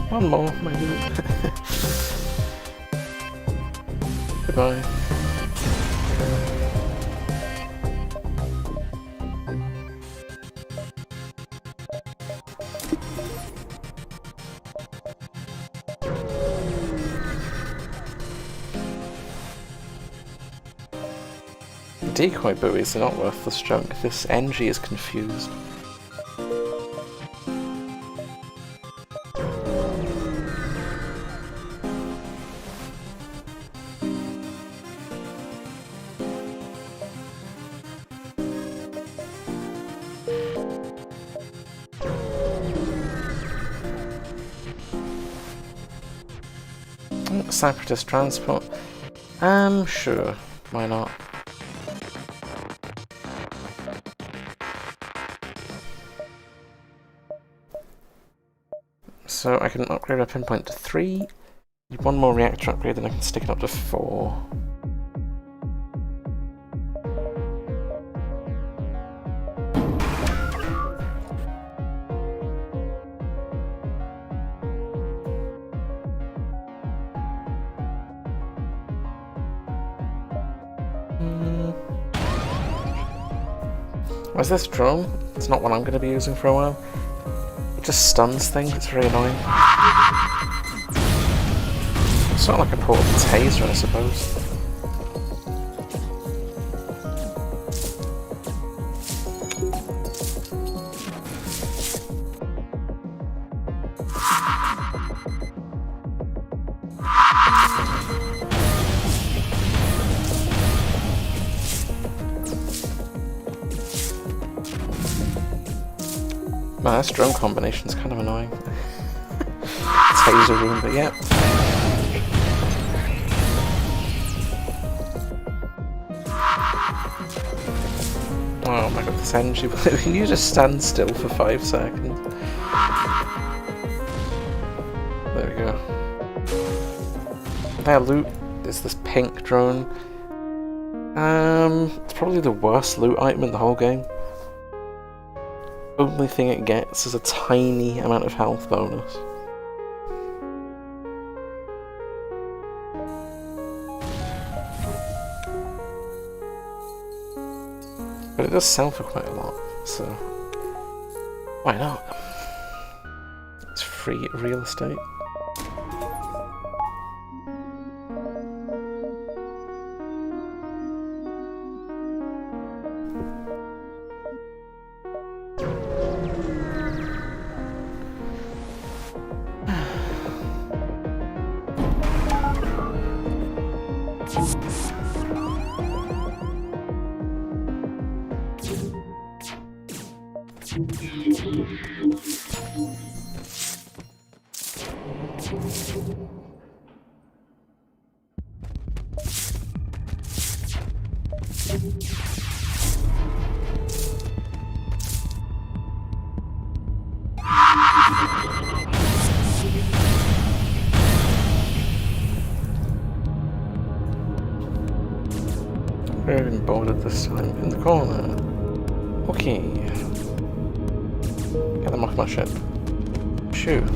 S1: One more, my dude. Goodbye. Decoy buoys are not worthless junk. This NG is confused. Separatist transport. Sure. Why not? So I can upgrade our pinpoint to 3. Need one more reactor upgrade, then I can stick it up to 4. Where's this drone? It's not one I'm going to be using for a while. It just stuns things, it's very annoying. It's sort of like a portable taser, I suppose. Man, this drone combination is kind of annoying. Taser room, but yeah. Oh my god, this energy blue. You just stand still for 5 seconds. There we go. Their loot is this pink drone. It's probably the worst loot item in the whole game. Only thing it gets is a tiny amount of health bonus. But it does sell for quite a lot, so why not? It's free real estate. We're even boarded this time. In the corner. Okay. Get them off my ship. Shoo.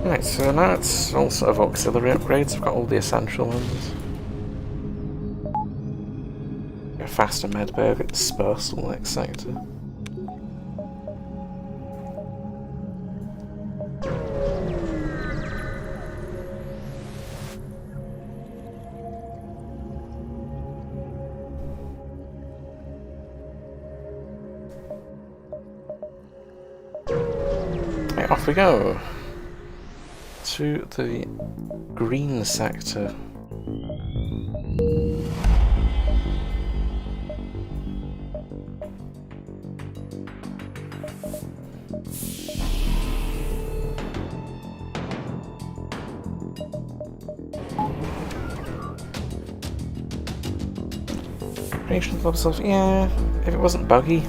S1: Right, so now it's all sort of auxiliary upgrades. I've got all the essential ones. Get a faster medbay, get dispersal next sector. Right, off we go. To the green sector. Creation club stuff, yeah. If it wasn't buggy,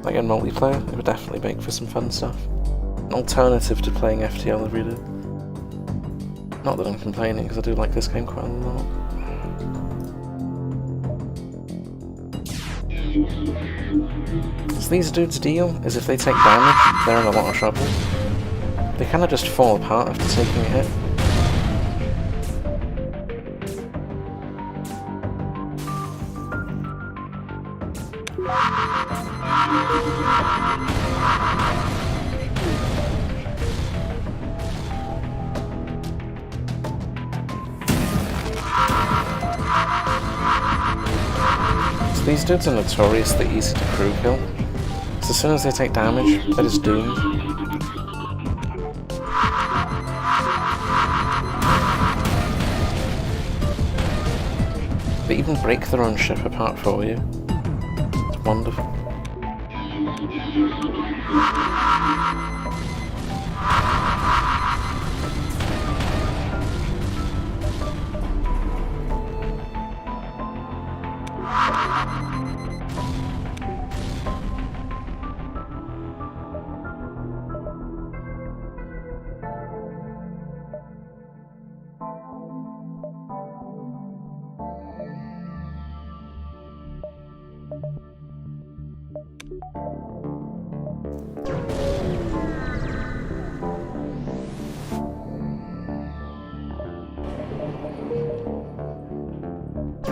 S1: like in multiplayer, it would definitely make for some fun stuff. An alternative to playing FTL every day. Not that I'm complaining, because I do like this game quite a lot. So these dudes' deal is if they take damage, they're in a lot of trouble. They kind of just fall apart after taking a hit. These dudes are notoriously easy to crew kill, so as soon as they take damage, they're just doomed. They even break their own ship apart for you. It's wonderful.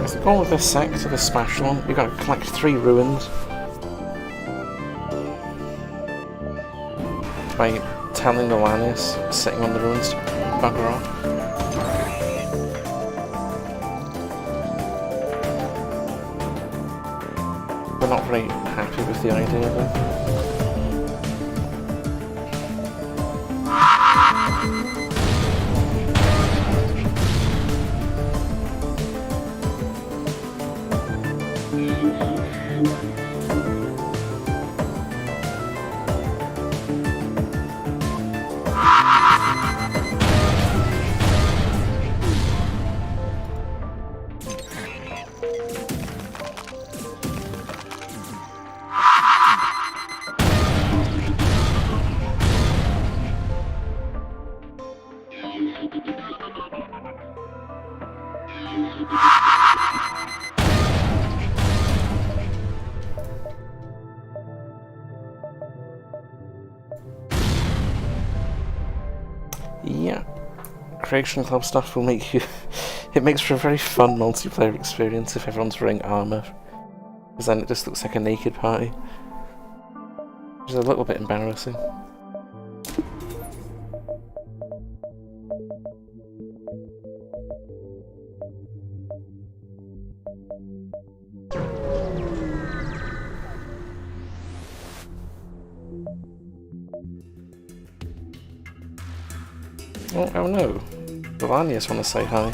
S1: So the goal of this sector, this special one, we've got to collect 3 ruins by telling the Lannis sitting on the ruins to bugger off. We're not very happy with the idea though. Yeah, Creation Club stuff will make you... it makes for a very fun multiplayer experience if everyone's wearing armour, because then it just looks like a naked party, which is a little bit embarrassing. Oh no, Valanius want to say hi.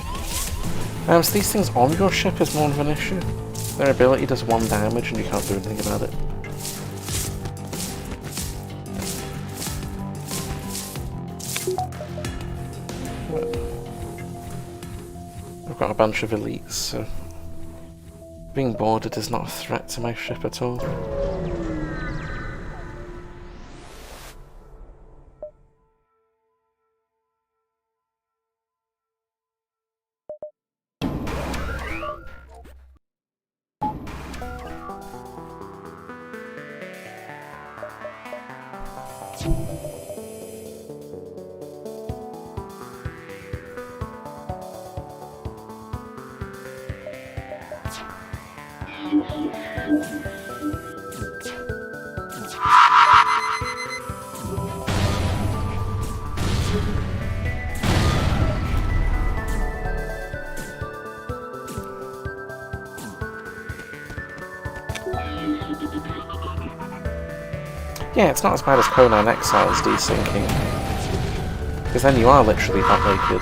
S1: So these things on your ship is more of an issue. Their ability does 1 damage and you can't do anything about it. I've got a bunch of elites, so being boarded is not a threat to my ship at all. Yeah, it's not as bad as Conan Exile's desyncing, because then you are literally butt naked.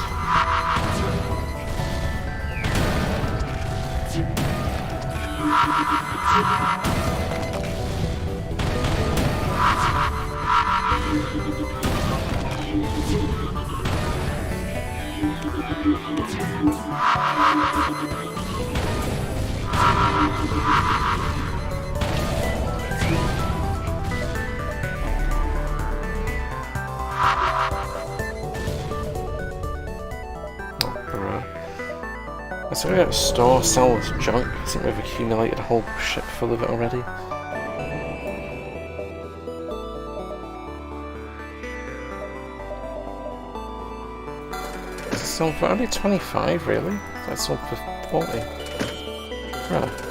S1: So we're going to store, sell this junk. I think we've accumulated a whole ship full of it already. It's sold for only 25, really? That's sold for 40. Right.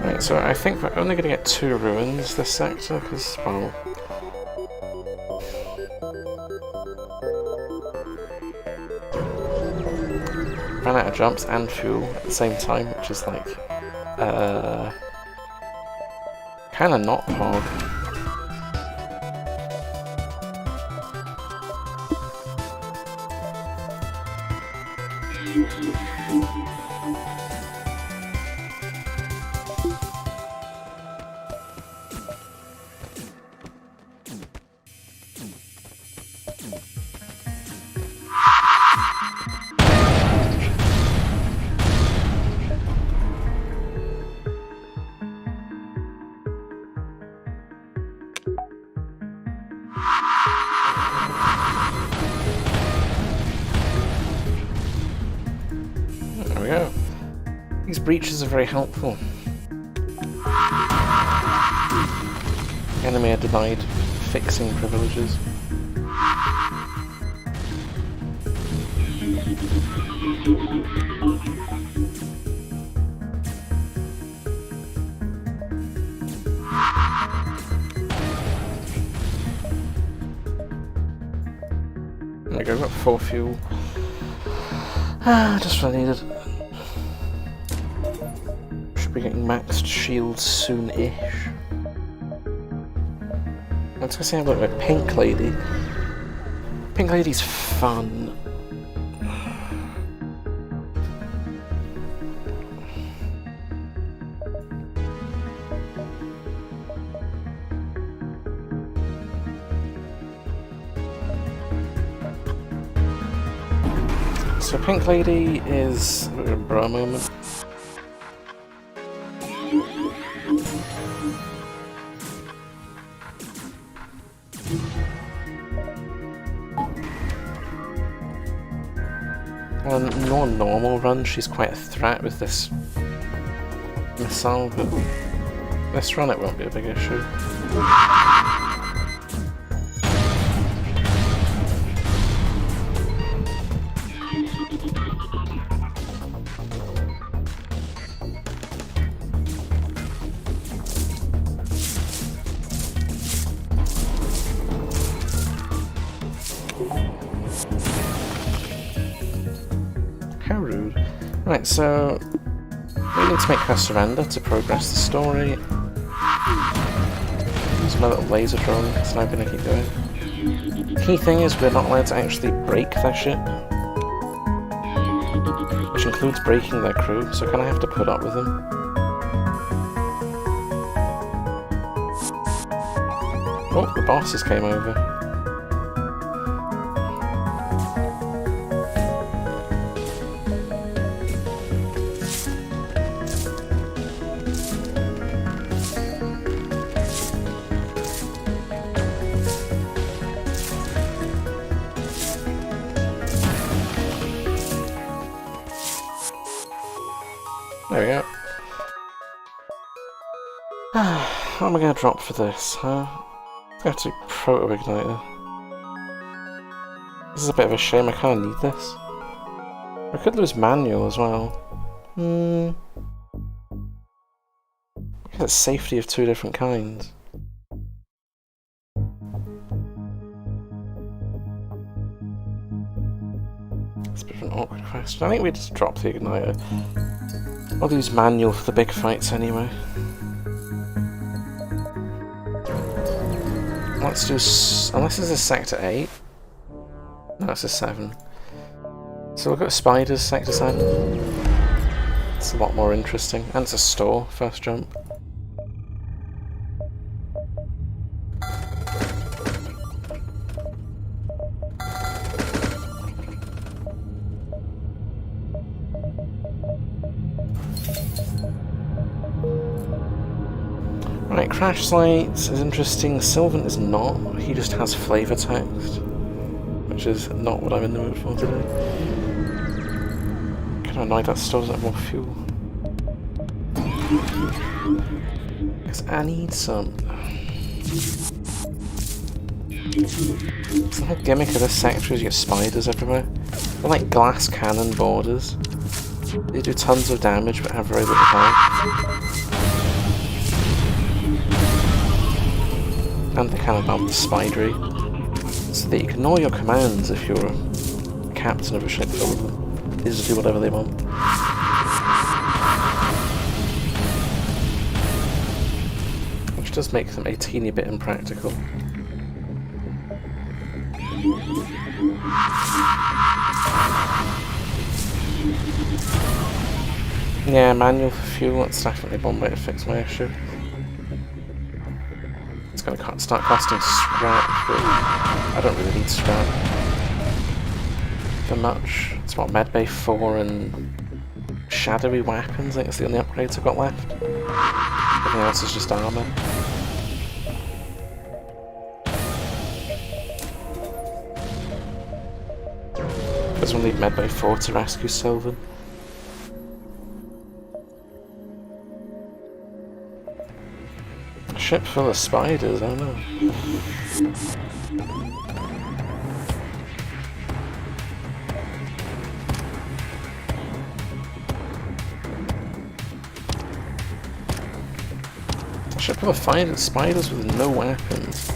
S1: Right, so I think we're only going to get 2 ruins this sector, because, well... ran out of jumps and fuel at the same time, which is like... kinda not hog. There we go. These breaches are very helpful. Enemy are denied fixing privileges. There we go, got 4 fuel. Just what I needed. Should be getting maxed shields soon-ish. Let's go see how about my pink lady. Pink Lady's fun. So Pink Lady is a bit of a bra moment. On a normal run, she's quite a threat with this missile, but this run it won't be a big issue. How rude. Right, so we need to make her surrender to progress the story. There's my little laser drone, it's now gonna keep going. Key thing is we're not allowed to actually break their ship, which includes breaking their crew, so kind of have to put up with them. Oh, the bosses came over. There we go. What am I going to drop for this, huh? I have to proto-igniter. This is a bit of a shame, I kind of need this. I could lose manual as well. Get safety of two different kinds. It's a bit of an awkward question. I think we just drop the igniter. I'll use manual for the big fights anyway. Let's do unless this is sector 8. No, it's a 7. So we'll go spiders, sector 7. It's a lot more interesting. And it's a store, first jump. Right, Crash Lights is interesting. Sylvan is not. He just has flavor text, which is not what I'm in the mood for today. Kind of annoyed that store doesn't have more fuel. Because I need some. The whole gimmick of this sector is you get spiders everywhere. They're like glass cannon borders. They do tons of damage but have very little health. And they kind of bump the spidery, so they ignore your commands if you're a captain of a ship full of them. They just do whatever they want. Which does make them a teeny bit impractical. Yeah, manual for fuel, that's definitely one way to fix my issue. It's going to start costing scrap, but I don't really need scrap for much. It's what, Medbay 4 and shadowy weapons, I think it's the only upgrades I've got left. Everything else is just armour. Because we'll need Medbay 4 to rescue Sylvan. A ship full of spiders, I don't know. A ship full of spiders with no weapons.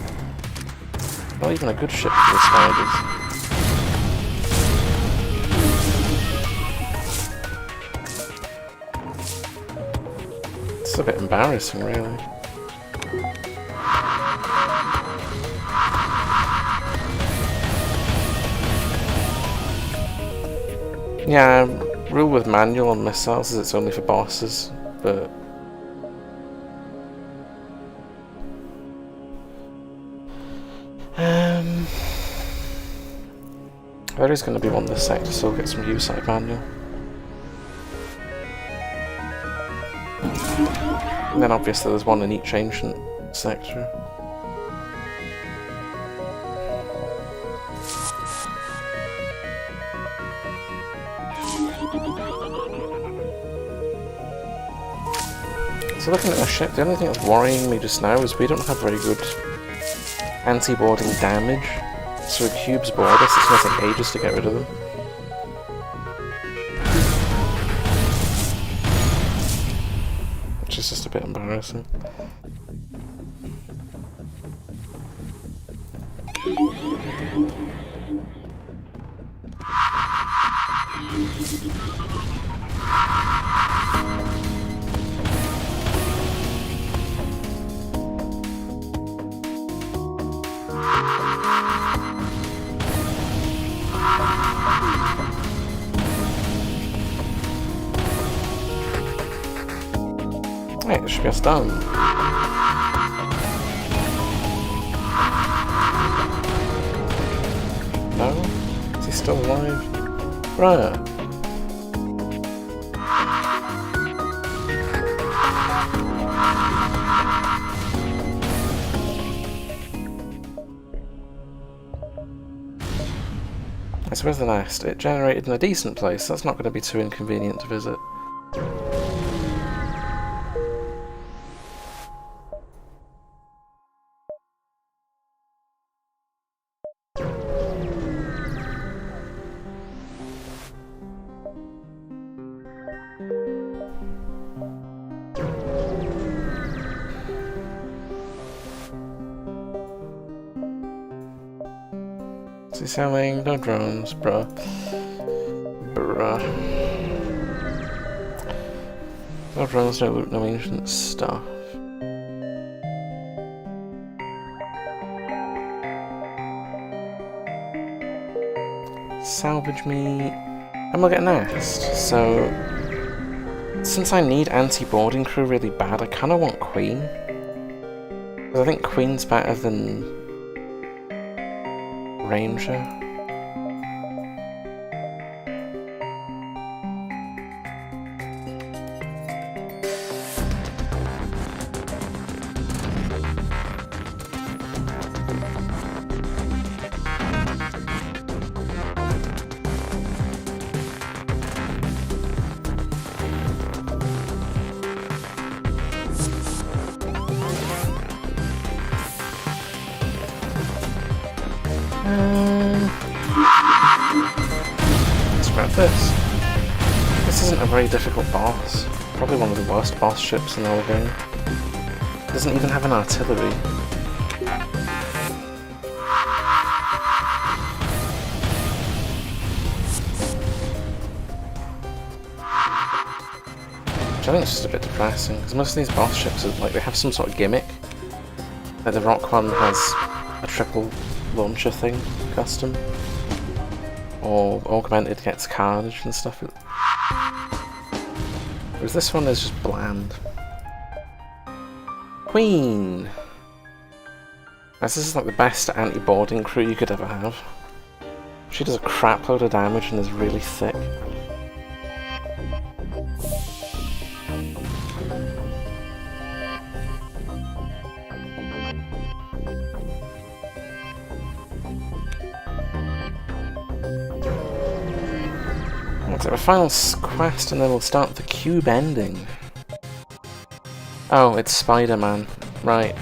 S1: Not even a good ship full of spiders. It's a bit embarrassing, really. Yeah, rule with manual on missiles is it's only for bosses, but... There is going to be one this sector, so I'll get some use out of manual. And then obviously there's one in each ancient sector. So looking at my ship, the only thing that's worrying me just now is we don't have very good anti-boarding damage. So with cubes board us, it's going to take ages to get rid of them. Which is just a bit embarrassing. Right, it should be us done. No? Is he still alive? Right. I suppose the nest. It generated in a decent place, that's not going to be too inconvenient to visit. Is he selling? No drones, bruh. Bruh. No drones, no loot, no ancient stuff. Salvage meat. I'm gonna get nest, so... Since I need anti-boarding crew really bad, I kinda want Queen. Because I think Queen's better than... Ranger. Let's grab this. This isn't a very difficult boss. Probably one of the worst boss ships in the whole game. It doesn't even have an artillery. Which I think is just a bit depressing, because most of these boss ships are like, they have some sort of gimmick. Like the rock one has a triple launcher thing, custom. Or augmented gets carnage and stuff. Whereas this one is just bland. Queen! This is like the best anti-boarding crew you could ever have. She does a crap load of damage and is really thick. Let's have a final quest and then we'll start the cube ending. Oh, it's Spider-Man. Right.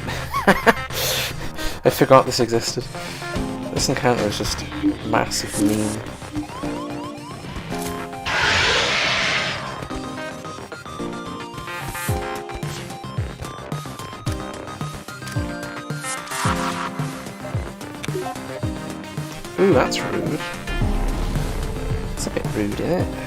S1: I forgot this existed. This encounter is just massive meme. Ooh, that's rude. It's a bit rude, isn't it?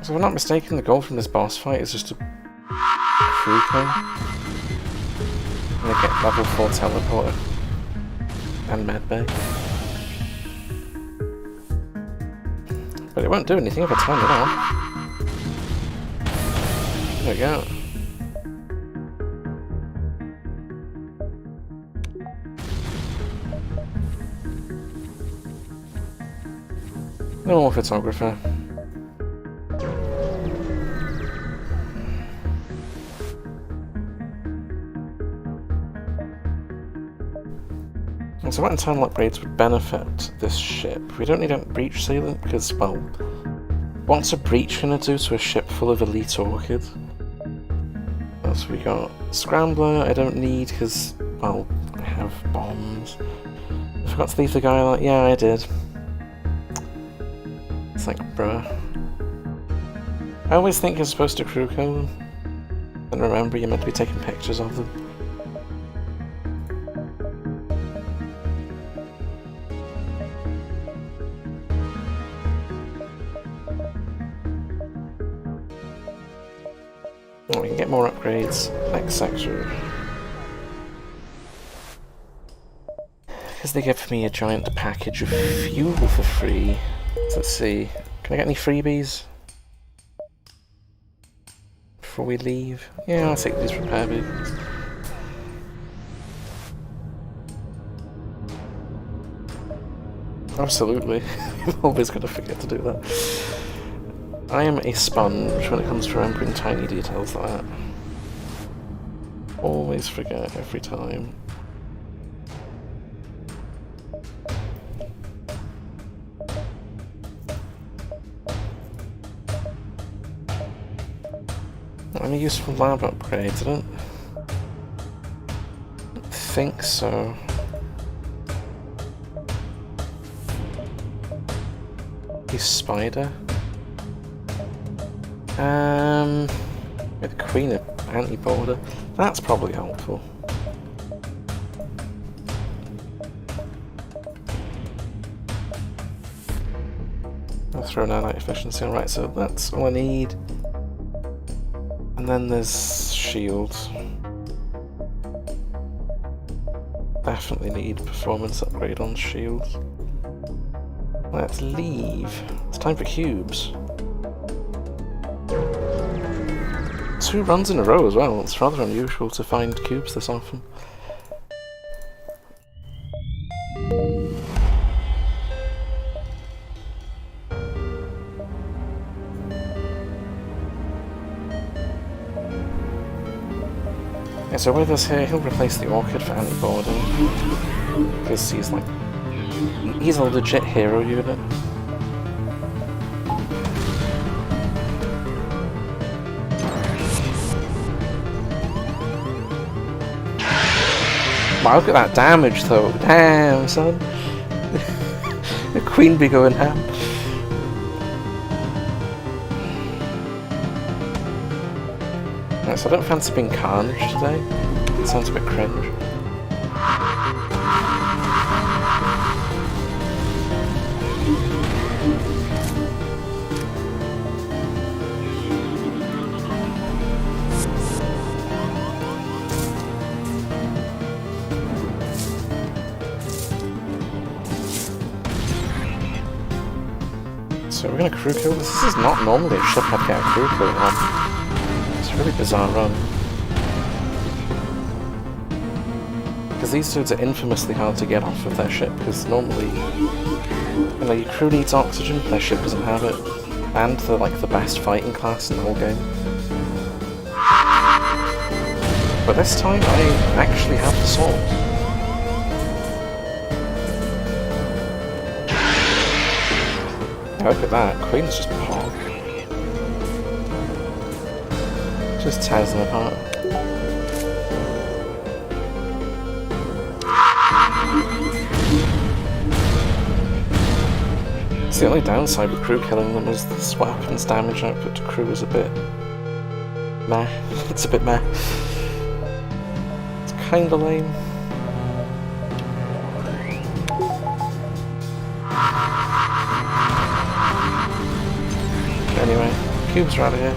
S1: So if I'm not mistaken, the goal from this boss fight is just to crew kill. And they get level 4 teleporter. And medbay. But it won't do anything if I turn it off. There we go. No more photographer. So what internal upgrades would benefit this ship? We don't need a breach sealant because, well, what's a breach gonna do to a ship full of elite orchid? So we got Scrambler, I don't need because, well, I have bombs. I forgot to leave the guy like, yeah, I did. It's like, bruh. I always think you're supposed to crew kill them. And remember, you're meant to be taking pictures of them. Oh, we can get more upgrades next sector. Because they give me a giant package of fuel for free. So let's see. Can I get any freebies? Before we leave? Yeah, I'll take these repair vehicles. Absolutely. I'm always going to forget to do that. I am a sponge when it comes to remembering tiny details like that. Always forget every time. Any useful lab upgrades? I don't think so. He's Spider. With Queen of Anti-Border. That's probably helpful. I'll throw nanite efficiency on, right, so that's all I need. And then there's shields. Definitely need performance upgrade on shields. Let's leave. It's time for cubes. 2 runs in a row as well. It's rather unusual to find cubes this often. Yeah, so with us here, he'll replace the Orchid for Anti-Border. Because he's like... he's a legit hero unit. Wow, look at that damage though. Damn, son. The Queen be going ham. Right, so I don't fancy being Carnage today. It sounds a bit cringe. So we're going to crew kill this. This is not normally a ship I'd get a crew kill on. It's a really bizarre run. Because these dudes are infamously hard to get off of their ship, because normally, you know, your crew needs oxygen, their ship doesn't have it, and they're like the best fighting class in the whole game. But this time I actually have the sword. Look at that, Queen's just pog. Just tears them apart. It's the only downside with crew killing them is this weapons damage output to crew is a bit meh. It's a bit meh. It's kinda lame. Anyway, cubes are out of here.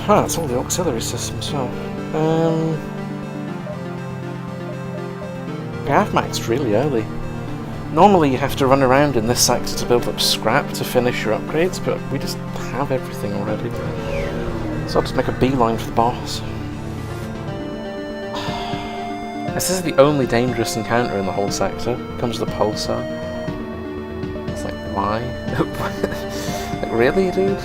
S1: Ah, it's all the auxiliary systems as well. Yeah, I've maxed really early. Normally you have to run around in this sector to build up scrap to finish your upgrades, but we just have everything already. So I'll just make a beeline for the boss. This is the only dangerous encounter in the whole sector. Comes the pulsar. It's like, why? Like, really, dude?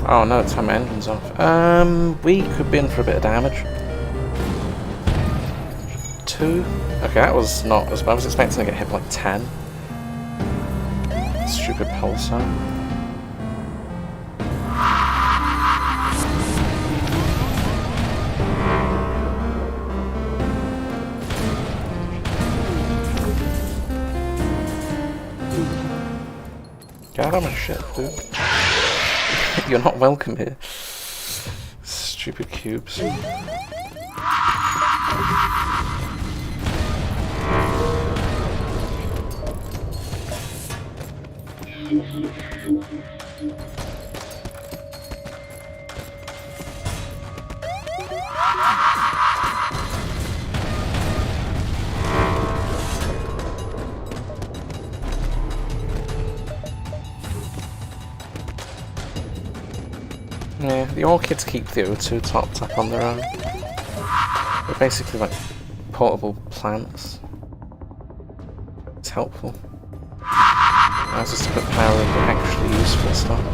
S1: Oh no, it's my engine's off. We could be in for a bit of damage. 2. Okay, that was not as bad. I was expecting to get hit by like 10. Stupid pulsar. Get out of my shit, dude. You're not welcome here. Stupid cubes. Yeah, the orchids keep the O2 topped up on their own. They're basically like portable plants. It's helpful. Allows us to put power into actually useful stuff.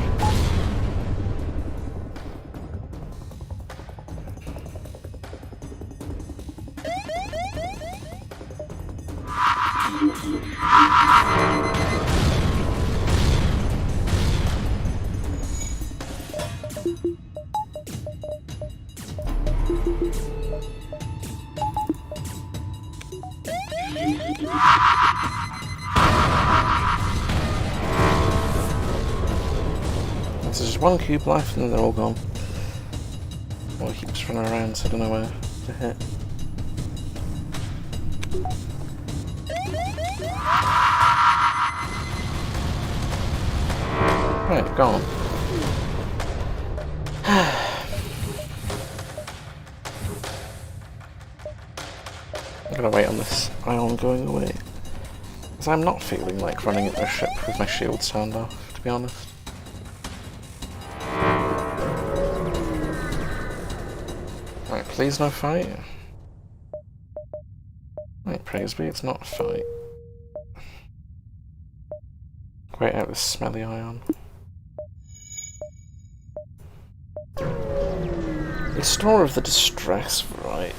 S1: There's just one cube left and then they're all gone. Well, he keeps running around, so I don't know where to hit. Right, gone. I'm gonna wait on this ion going away. Because I'm not feeling like running at their ship with my shield turned off, to be honest. Right, please no fight. Right, praise be, it's not a fight. Wait out this smelly ion. Restorer of the distress variety.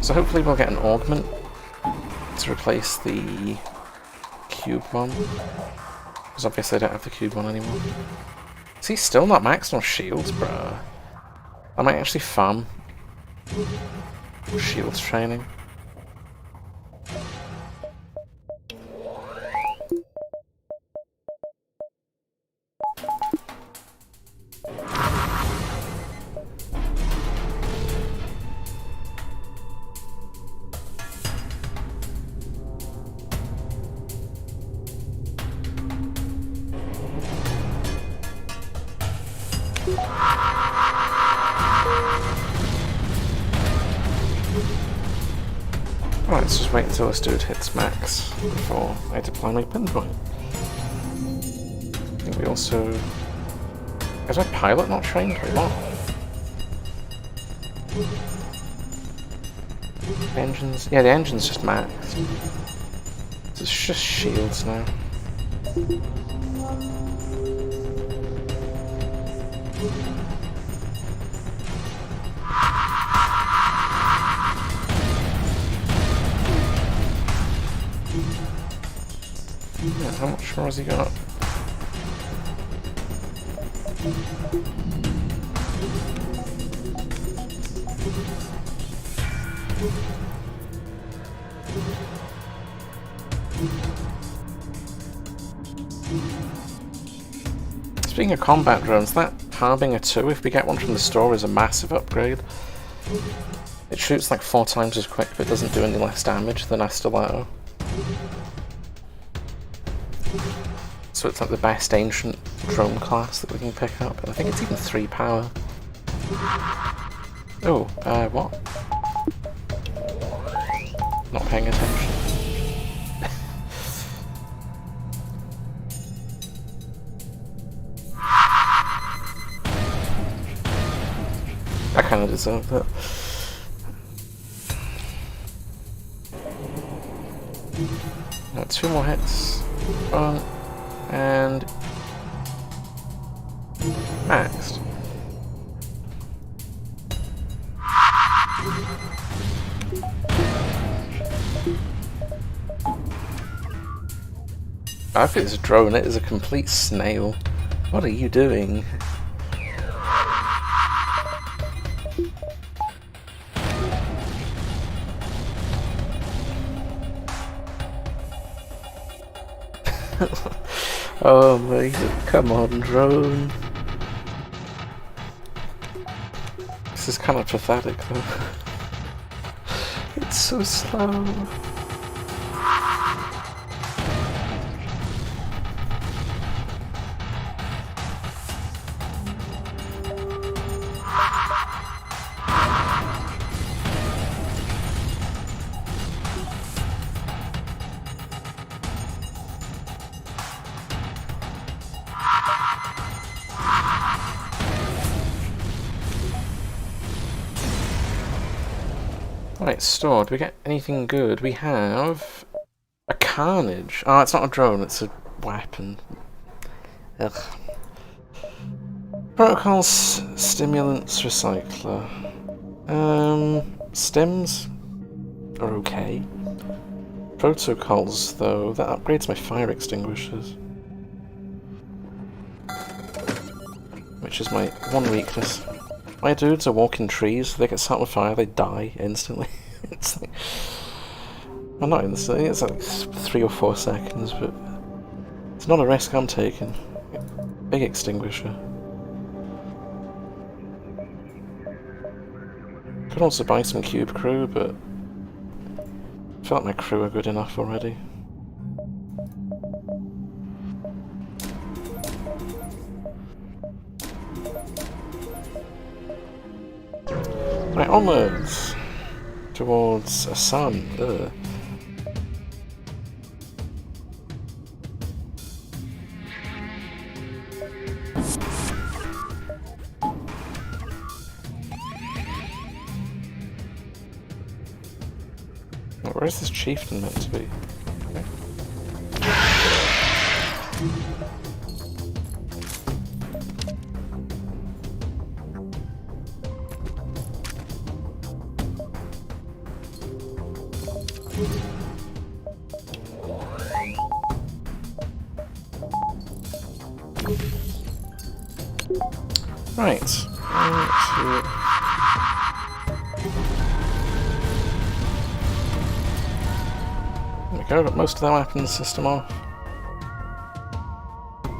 S1: So hopefully we'll get an augment to replace the cube one. Because obviously I don't have the cube one anymore. Is he still not maxed on shields, bruh? I might actually farm shields training. Alright, let's just wait until this dude hits max before I deploy my pinpoint. I think we also... Is my pilot not trained or what? Engines? Yeah, the engine's just maxed. It's just shields now. Yeah, how much more has he got? Speaking of combat drones, that Harbinger 2, if we get one from the store, is a massive upgrade. It shoots like 4 times as quick, but doesn't do any less damage than a stiletto. So it's like the best ancient drone class that we can pick up, and I think it's even 3 power. Oh, what? Not paying attention. I kind of deserve that. Now, 2 more hits. And maxed. I think this drone, it is a complete snail. What are you doing? Oh my god, come on, drone. This is kind of pathetic though. It's so slow. Right, store. Do we get anything good? We have a Carnage. Oh, it's not a drone, it's a weapon. Ugh. Protocols, stimulants, recycler. Stims are okay. Protocols, though, that upgrades my fire extinguishers. Which is my one weakness. My dudes are walking trees, so they get set on fire, they die instantly. It's like... well, not instantly, it's like 3 or 4 seconds, but... it's not a risk I'm taking. Big extinguisher. Could also buy some cube crew, but... I feel like my crew are good enough already. Right, onwards towards a sun. Ugh. Where is this chieftain meant to be? Right. There we go, got most of their weapons system off.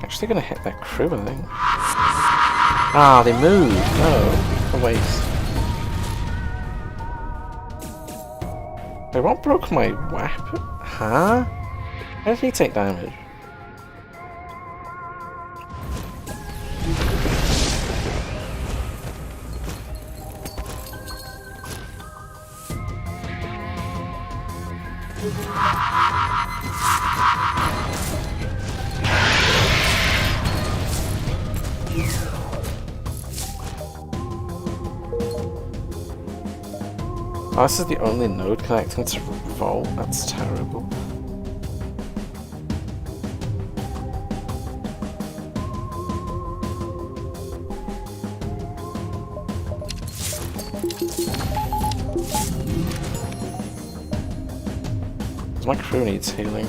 S1: Actually gonna hit their crew, I think. Ah, they moved! No, a waste. Wait, what broke my weapon? Huh? How did he take damage? Oh, this is the only node connecting to Vault? That's terrible. My crew needs healing.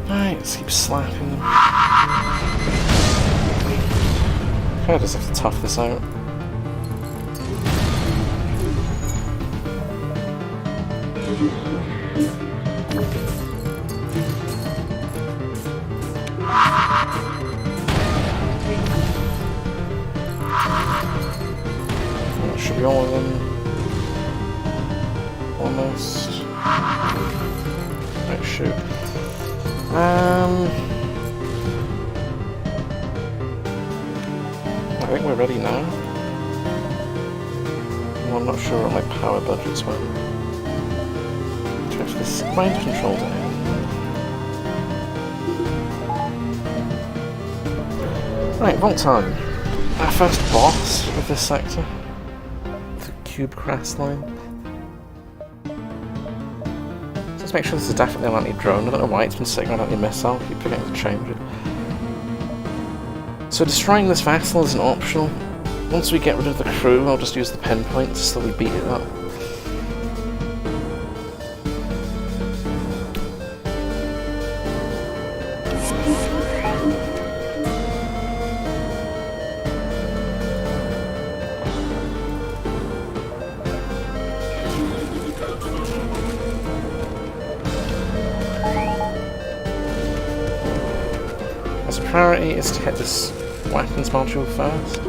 S1: Alright, let's keep slapping them. Kinda just have to tough this out. That should be all of them. Almost. Right, shoot. I think we're ready now. Well, I'm not sure what my power budgets were. Touch this mind control down. Right, vault time. Our first boss of this sector. The cube crest line. Let's make sure this is definitely an anti-drone. I don't know why it's been sitting on anti-missile. I keep forgetting to change it. So destroying this vessel isn't optional. Once we get rid of the crew, I'll just use the pinpoint to slowly beat it up. As a priority is to hit this weapons module first.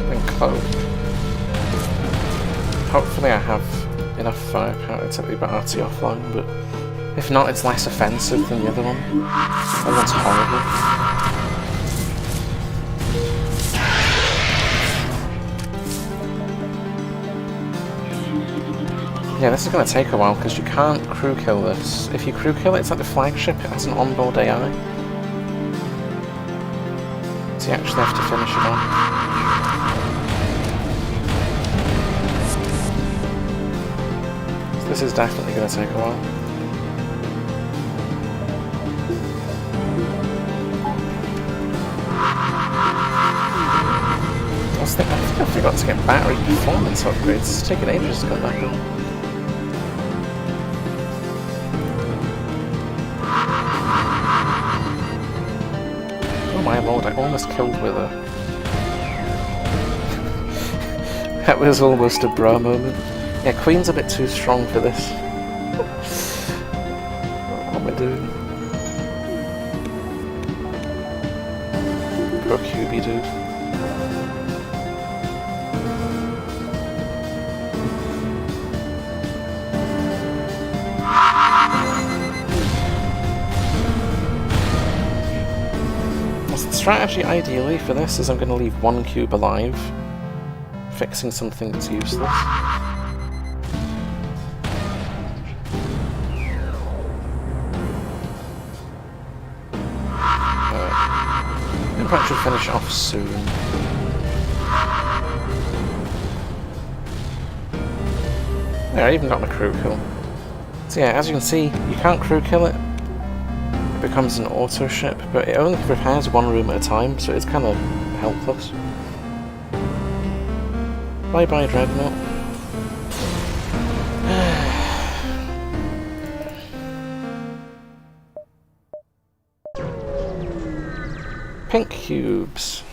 S1: Then cloak. Hopefully I have enough firepower to take the Barty offline, but if not, it's less offensive than the other one. That one's horrible. Yeah, this is going to take a while because you can't crew kill this. If you crew kill it, it's like the flagship, it has an onboard AI. So you actually have to finish it off. So this is definitely going to take a while. I think I forgot to get battery performance upgrades. It's taking ages to come back up. Oh my lord, I almost killed Wither. That was almost a bra moment. Yeah, Queen's a bit too strong for this. What am I doing? Poor QB dude. The strategy ideally for this is I'm going to leave one cube alive, fixing something that's useless. Impact should finish off soon. There, I even got my crew kill. So yeah, as you can see, you can't crew kill it. It becomes an auto ship, but it only repairs one room at a time, so it's kind of helpless. Bye bye, Dreadnought. Pink cubes.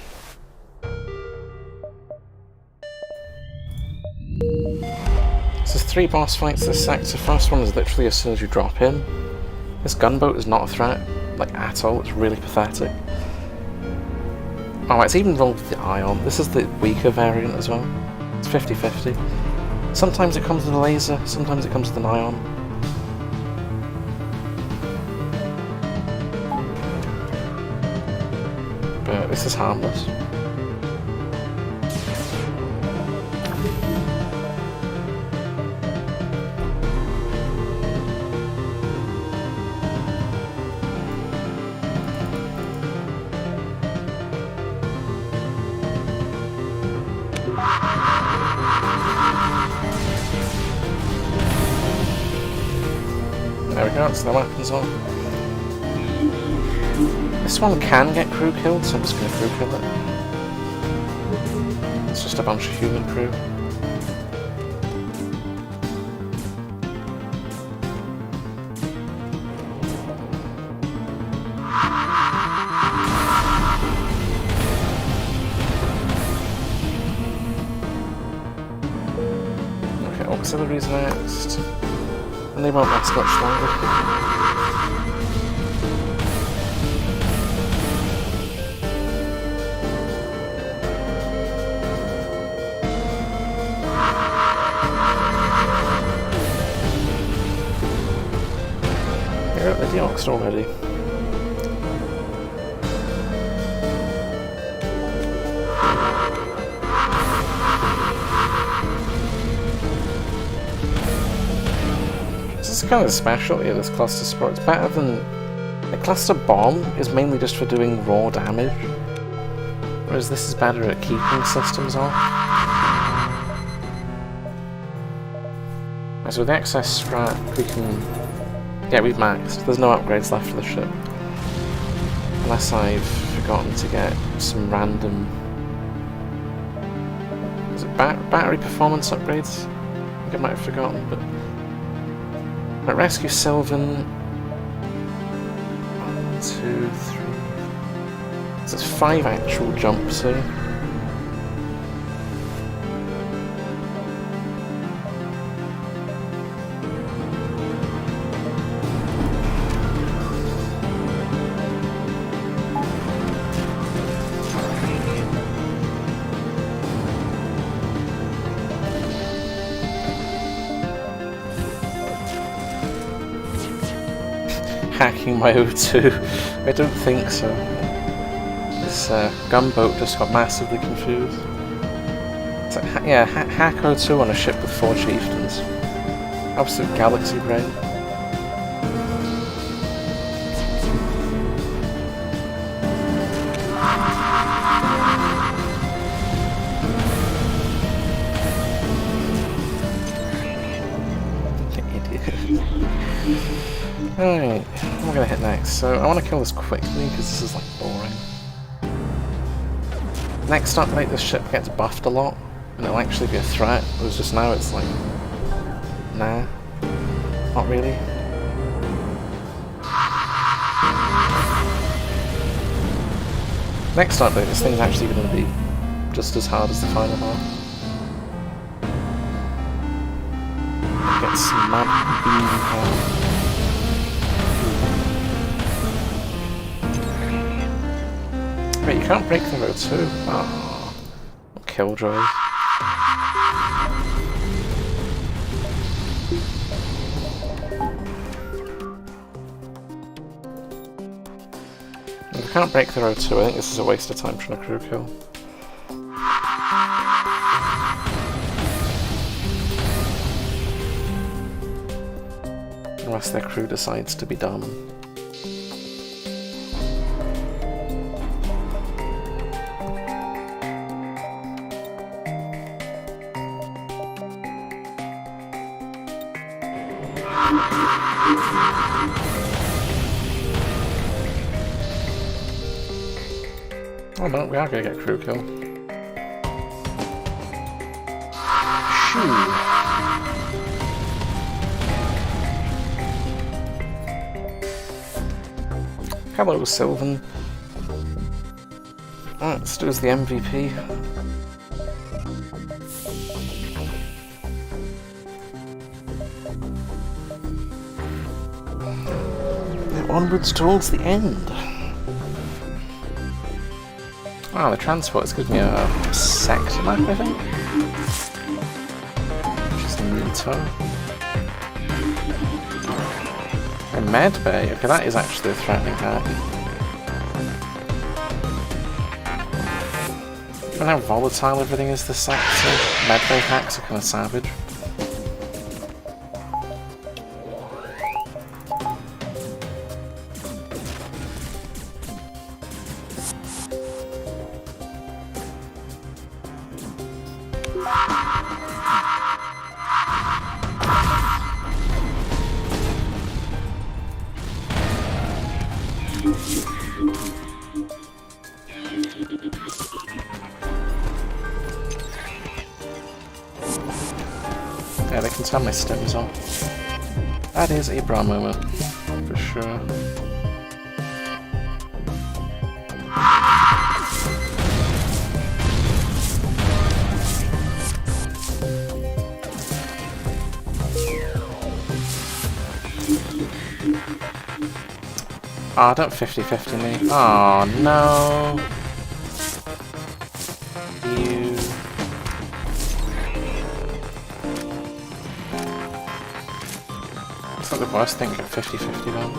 S1: So there's 3 boss fights this sector. First one is literally as soon as you drop in. This gunboat is not a threat, like at all, it's really pathetic. Oh, it's even rolled with the ion. This is the weaker variant as well. It's 50-50. Sometimes it comes with a laser, sometimes it comes with an ion. but this is harmless. There we go, it's the weapons on. This one can get crew killed, so I'm just going to crew kill it. It's just a bunch of human crew. Okay, auxiliaries next. And they won't last much longer. They're at the deoxed already. This is kind of the specialty of this Clusterspore. It's better than... The cluster bomb is mainly just for doing raw damage, whereas this is better at keeping systems off. Right, so with the excess scrap we can... Yeah, we've maxed. There's no upgrades left for the ship. Unless I've forgotten to get some random... Is it battery performance upgrades? I think I might have forgotten, but... Right, rescue Sylvan. 1, 2, 3... So it's 5 actual jumps here. Hacking my O2? I don't think so. This gunboat just got massively confused. It's like, yeah, hack O2 on a ship with 4 chieftains. Absolute galaxy brain. Alright, what am I going to hit next? So I want to kill this quickly because this is like boring. Next update this ship gets buffed a lot and it'll actually be a threat, whereas just now it's like, nah, not really. Next update this thing's actually going to be just as hard as the final half. Get some map beam power. Wait, you can't break the road too? Oh, killjoy. If you can't break the road too, I think this is a waste of time trying to crew kill. Unless their crew decides to be dumb. Oh no, we are going to get crew kill. Shoo! Hello, Sylvan. Alright, let's do as the MVP. Now onwards towards the end. Oh, the transport is giving me a sector map, I think. Which is neato. A med bay. Okay, that is actually a threatening hack. And how volatile everything is this sector. Medbay hacks are kind of savage.
S2: Yeah, they can turn my stems on. That is a bra moment, for sure.
S1: Oh, don't 50-50 me. Oh no. You. It's not the worst thing at 50-50 then.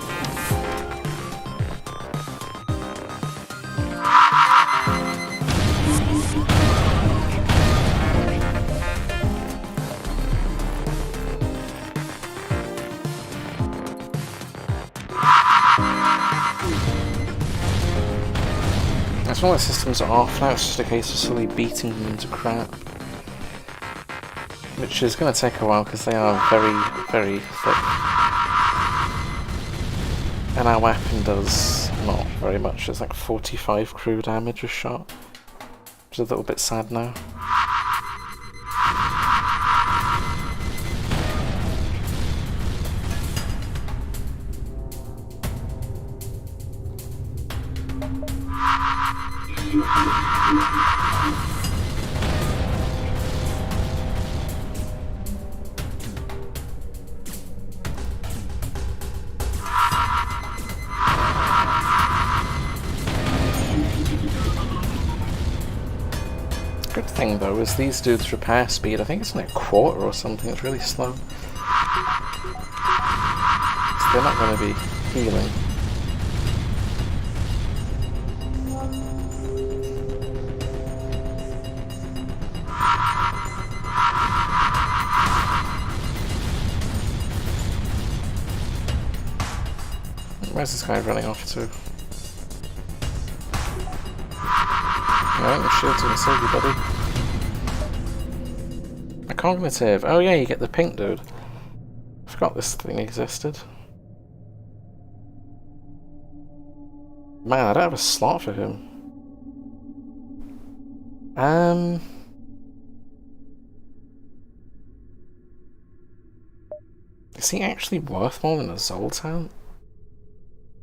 S1: As long as systems are off now, it's just a case of slowly beating them into crap. Which is going to take a while because they are very, very thick. And our weapon does not very much, it's like 45 crew damage a shot. Which is a little bit sad now. Good thing though is these dudes' repair speed, I think it's like a quarter or something, it's really slow. So they're not going to be healing. Where's this guy running off to? Alright, the shield's gonna save you, buddy. A cognitive. Oh yeah, you get the pink dude. I forgot this thing existed. Man, I don't have a slot for him. Is he actually worth more than a Zoltan?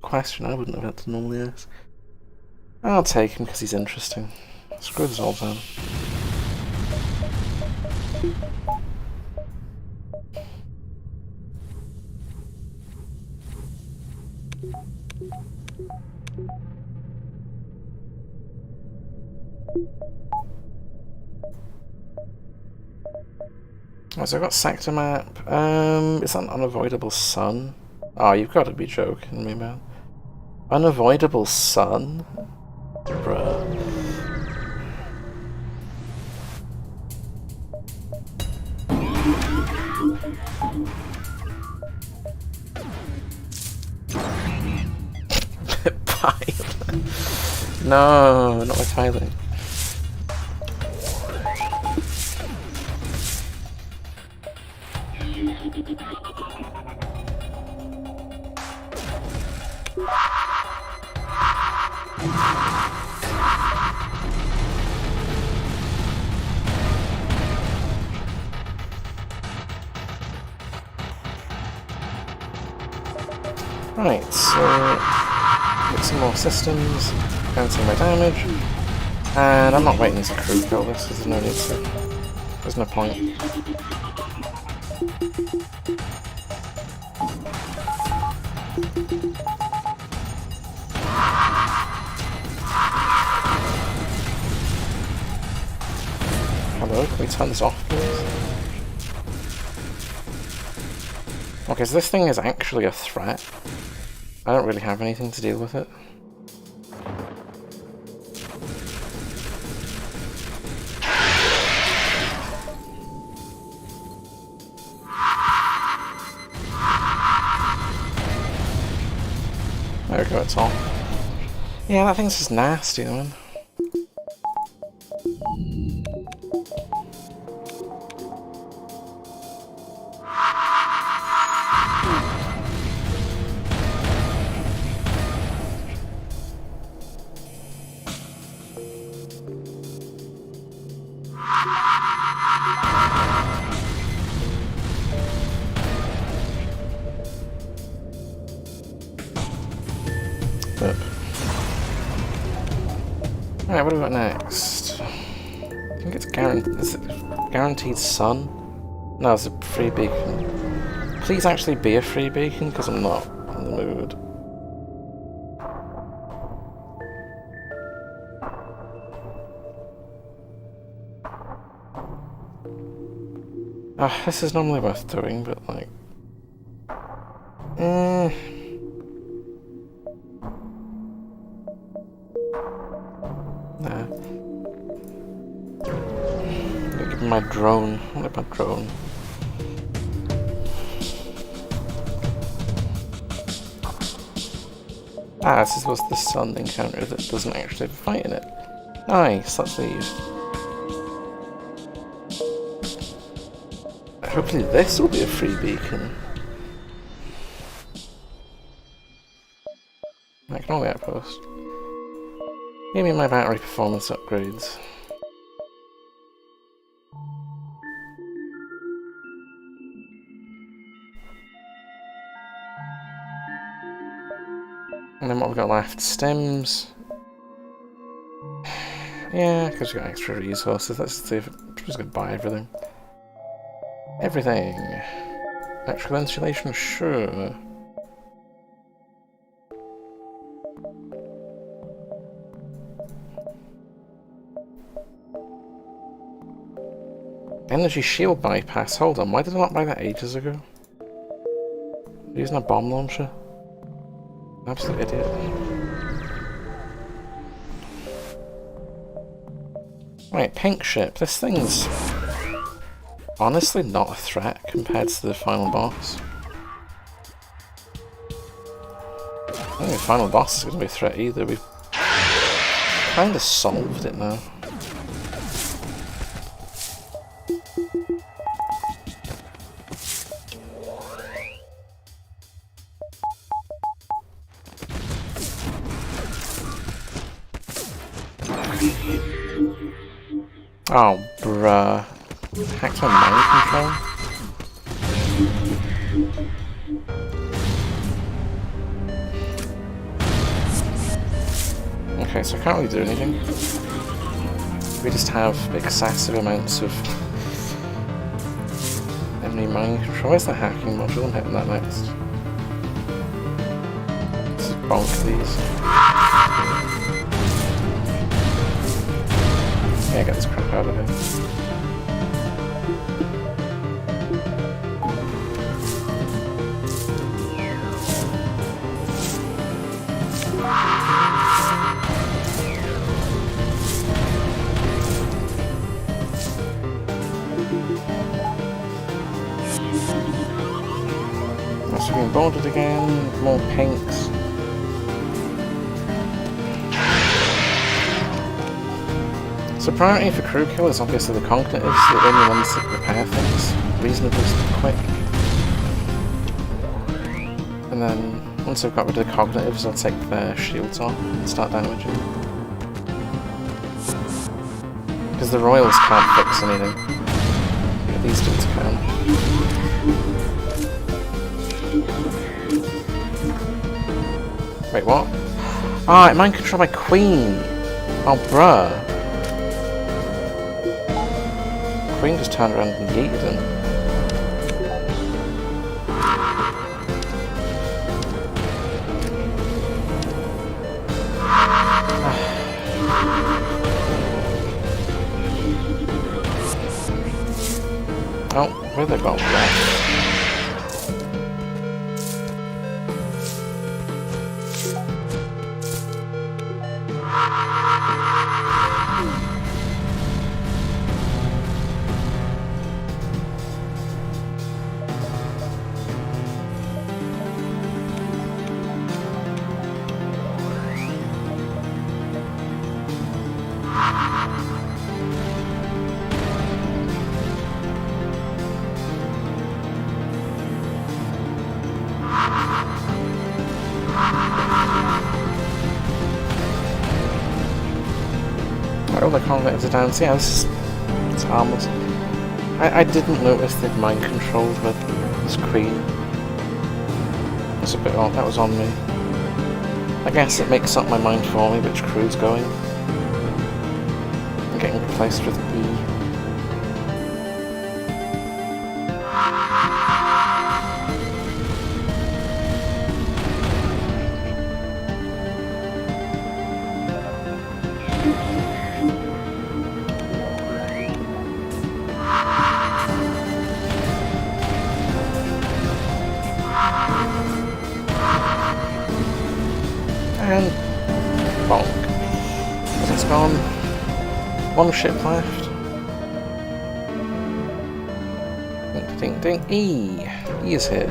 S1: Question I wouldn't have had to normally ask. I'll take him because he's interesting. Screw the Zoltan. Oh, so I've got sector map. Is that an unavoidable sun? Oh, you've got to be joking me, man. Unavoidable sun? Bruh. Pilot. No, not my pilot. Right, so get some more systems, cancel my damage, and I'm not waiting to crew kill this because there's no need to. There's no point. Hello, can we turn this off, please? Okay, so this thing is actually a threat. I don't really have anything to deal with it. There we go, it's on. Yeah, that thing's just nasty, man. Alright, what do we got next? I think it's guaranteed. Is it guaranteed sun? No, it's a free beacon. Please actually be a free beacon, because I'm not in the mood. This is normally worth doing, but like... Nah. Give me my drone. What about my drone? This was the sun encounter that doesn't actually have a fight in it. Nice, let's leave. Hopefully this will be a free beacon. I can only outpost. Give me my battery performance upgrades. And then what we've got left? Stems. Yeah, because we've got extra resources. Let's see if I'm just going to buy everything. Everything. Electrical insulation, sure. Energy shield bypass. Hold on, why did I not buy that ages ago? Using a bomb launcher? Absolute idiot. Right, pink ship. This thing's honestly not a threat compared to the final boss. I don't think the final boss is going to be a threat either. We've kind of solved it now. Oh, bruh. Hacked my mind control? Okay, so I can't really do anything. We just have excessive amounts of enemy mind control. Where's the hacking module? I'm hitting that next. Let's just bonk these. Yeah, get this crap out of here. So being boarded again, more pinks. So priority for crew kill is obviously the cognitives, the only ones that repair things reasonably quick. And then once I've got rid of the cognitives, I'll take their shields off and start damaging. Because the royals can't fix anything. But these dudes can. Wait, what? Ah, it mind control my queen! Oh, bruh. Queen just turned around and yeeted him. Oh, where'd they go? all the convicts are down. So yeah, it's harmless. I didn't notice they'd mind controlled with this queen. That's a bit odd, that was on me. I guess it makes up my mind for me which crew's going. I'm getting replaced with B. And bonk. It's gone. One ship left. Ding ding ding. E is here.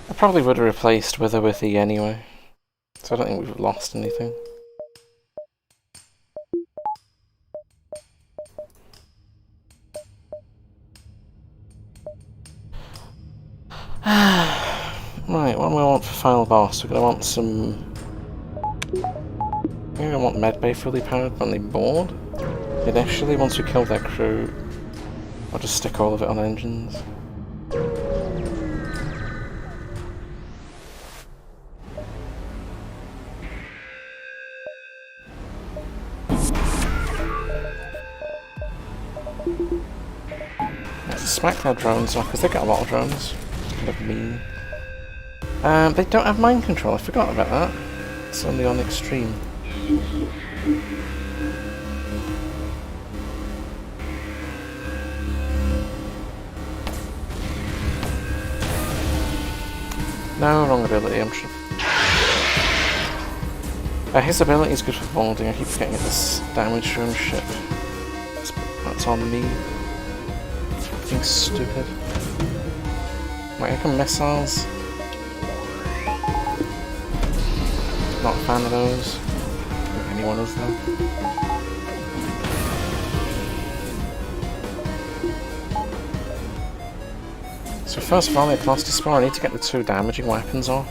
S1: I probably would have replaced with her with E anyway. So I don't think we've lost anything. Right, what do we want for final boss? We're gonna want some... We're gonna want medbay fully powered on the board. Initially, once we kill their crew, I'll just stick all of it on engines. Let's smack their drones off, because they got a lot of drones. Kind of mean. They don't have mind control, I forgot about that. It's only on extreme. No, wrong ability, I'm sure. His ability is good for boarding, I keep forgetting this damage from ship. That's on me. Being stupid. Wait, I can missiles. Not a fan of those. I don't think anyone is though. So first of all, the Clusterspore, I need to get the 2 damaging weapons off.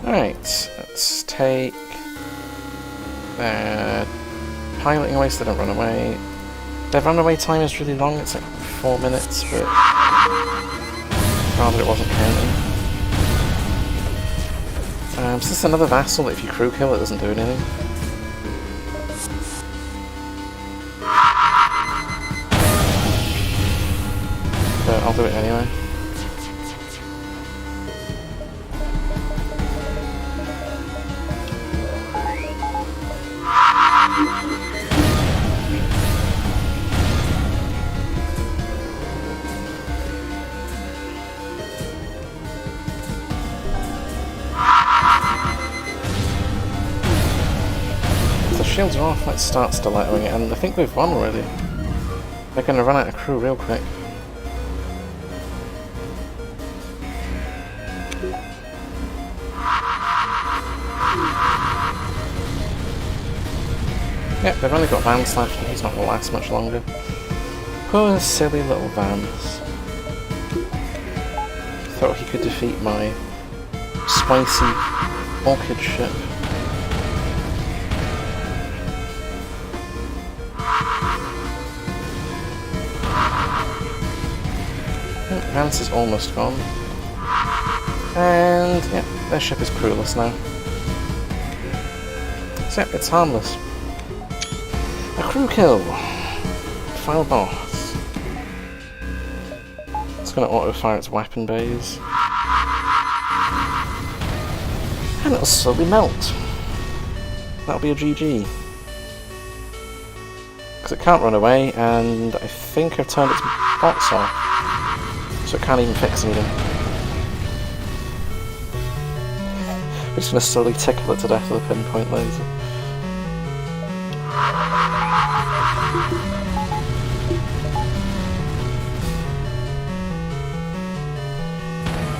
S1: Alright, let's take piloting away so they don't run away. Their runaway time is really long, it's like 4 minutes, but rather it wasn't counting. So this is another vassal that if you crew kill it doesn't do anything. But I'll do it anyway. Shields are off, let's start stilettoing it, and I think we've won already. They're going to run out of crew real quick. Yep, they've only got Vance left, and he's not going to last much longer. Poor silly little Vance. Thought he could defeat my spicy orchid ship. Vance is almost gone. And yeah, their ship is crewless now. So yeah, it's harmless. A crew kill. Final boss. It's going to auto-fire its weapon bays. And it'll slowly melt. That'll be a GG. Because it can't run away, and I think I've turned its bots off. So it can't even fix anything. We're just going to slowly tickle it to death with a pinpoint laser.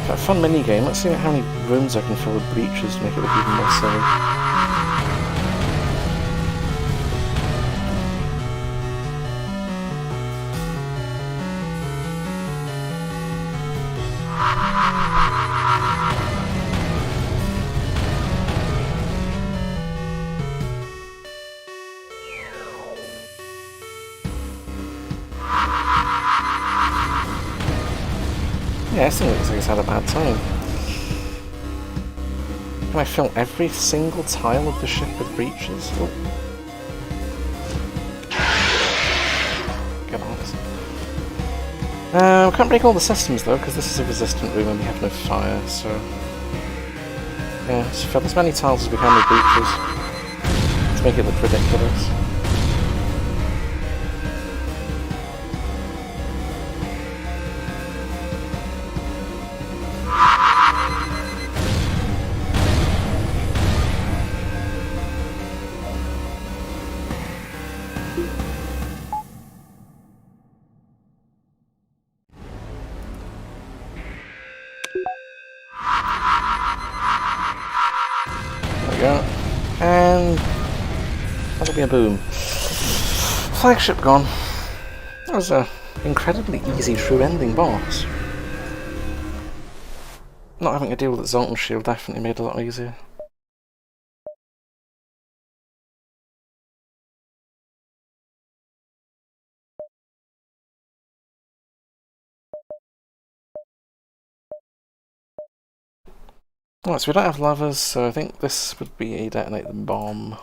S1: A fun mini game. Let's see how many rooms I can fill with breaches to make it look even more silly. Yeah, this thing looks like it's had a bad time. Can I fill every single tile of the ship with breaches? Oh. Get on. Can't break all the systems though, because this is a resistant room and we have no fire, so... Yeah, just fill as many tiles as we can with breaches to make it look ridiculous. Go. And that'll be a boom. Flagship gone. That was a incredibly easy true ending boss. Not having to deal with the Zoltan shield definitely made it a lot easier. Alright, so we don't have lavas, so I think this would be a detonate the bomb.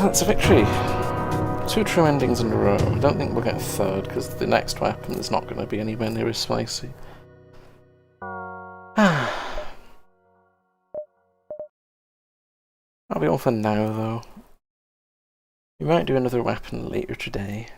S1: That's a victory! 2 true endings in a row. I don't think we'll get a third, because the next weapon is not going to be anywhere near as spicy. That'll be all for now, though. We might do another weapon later today.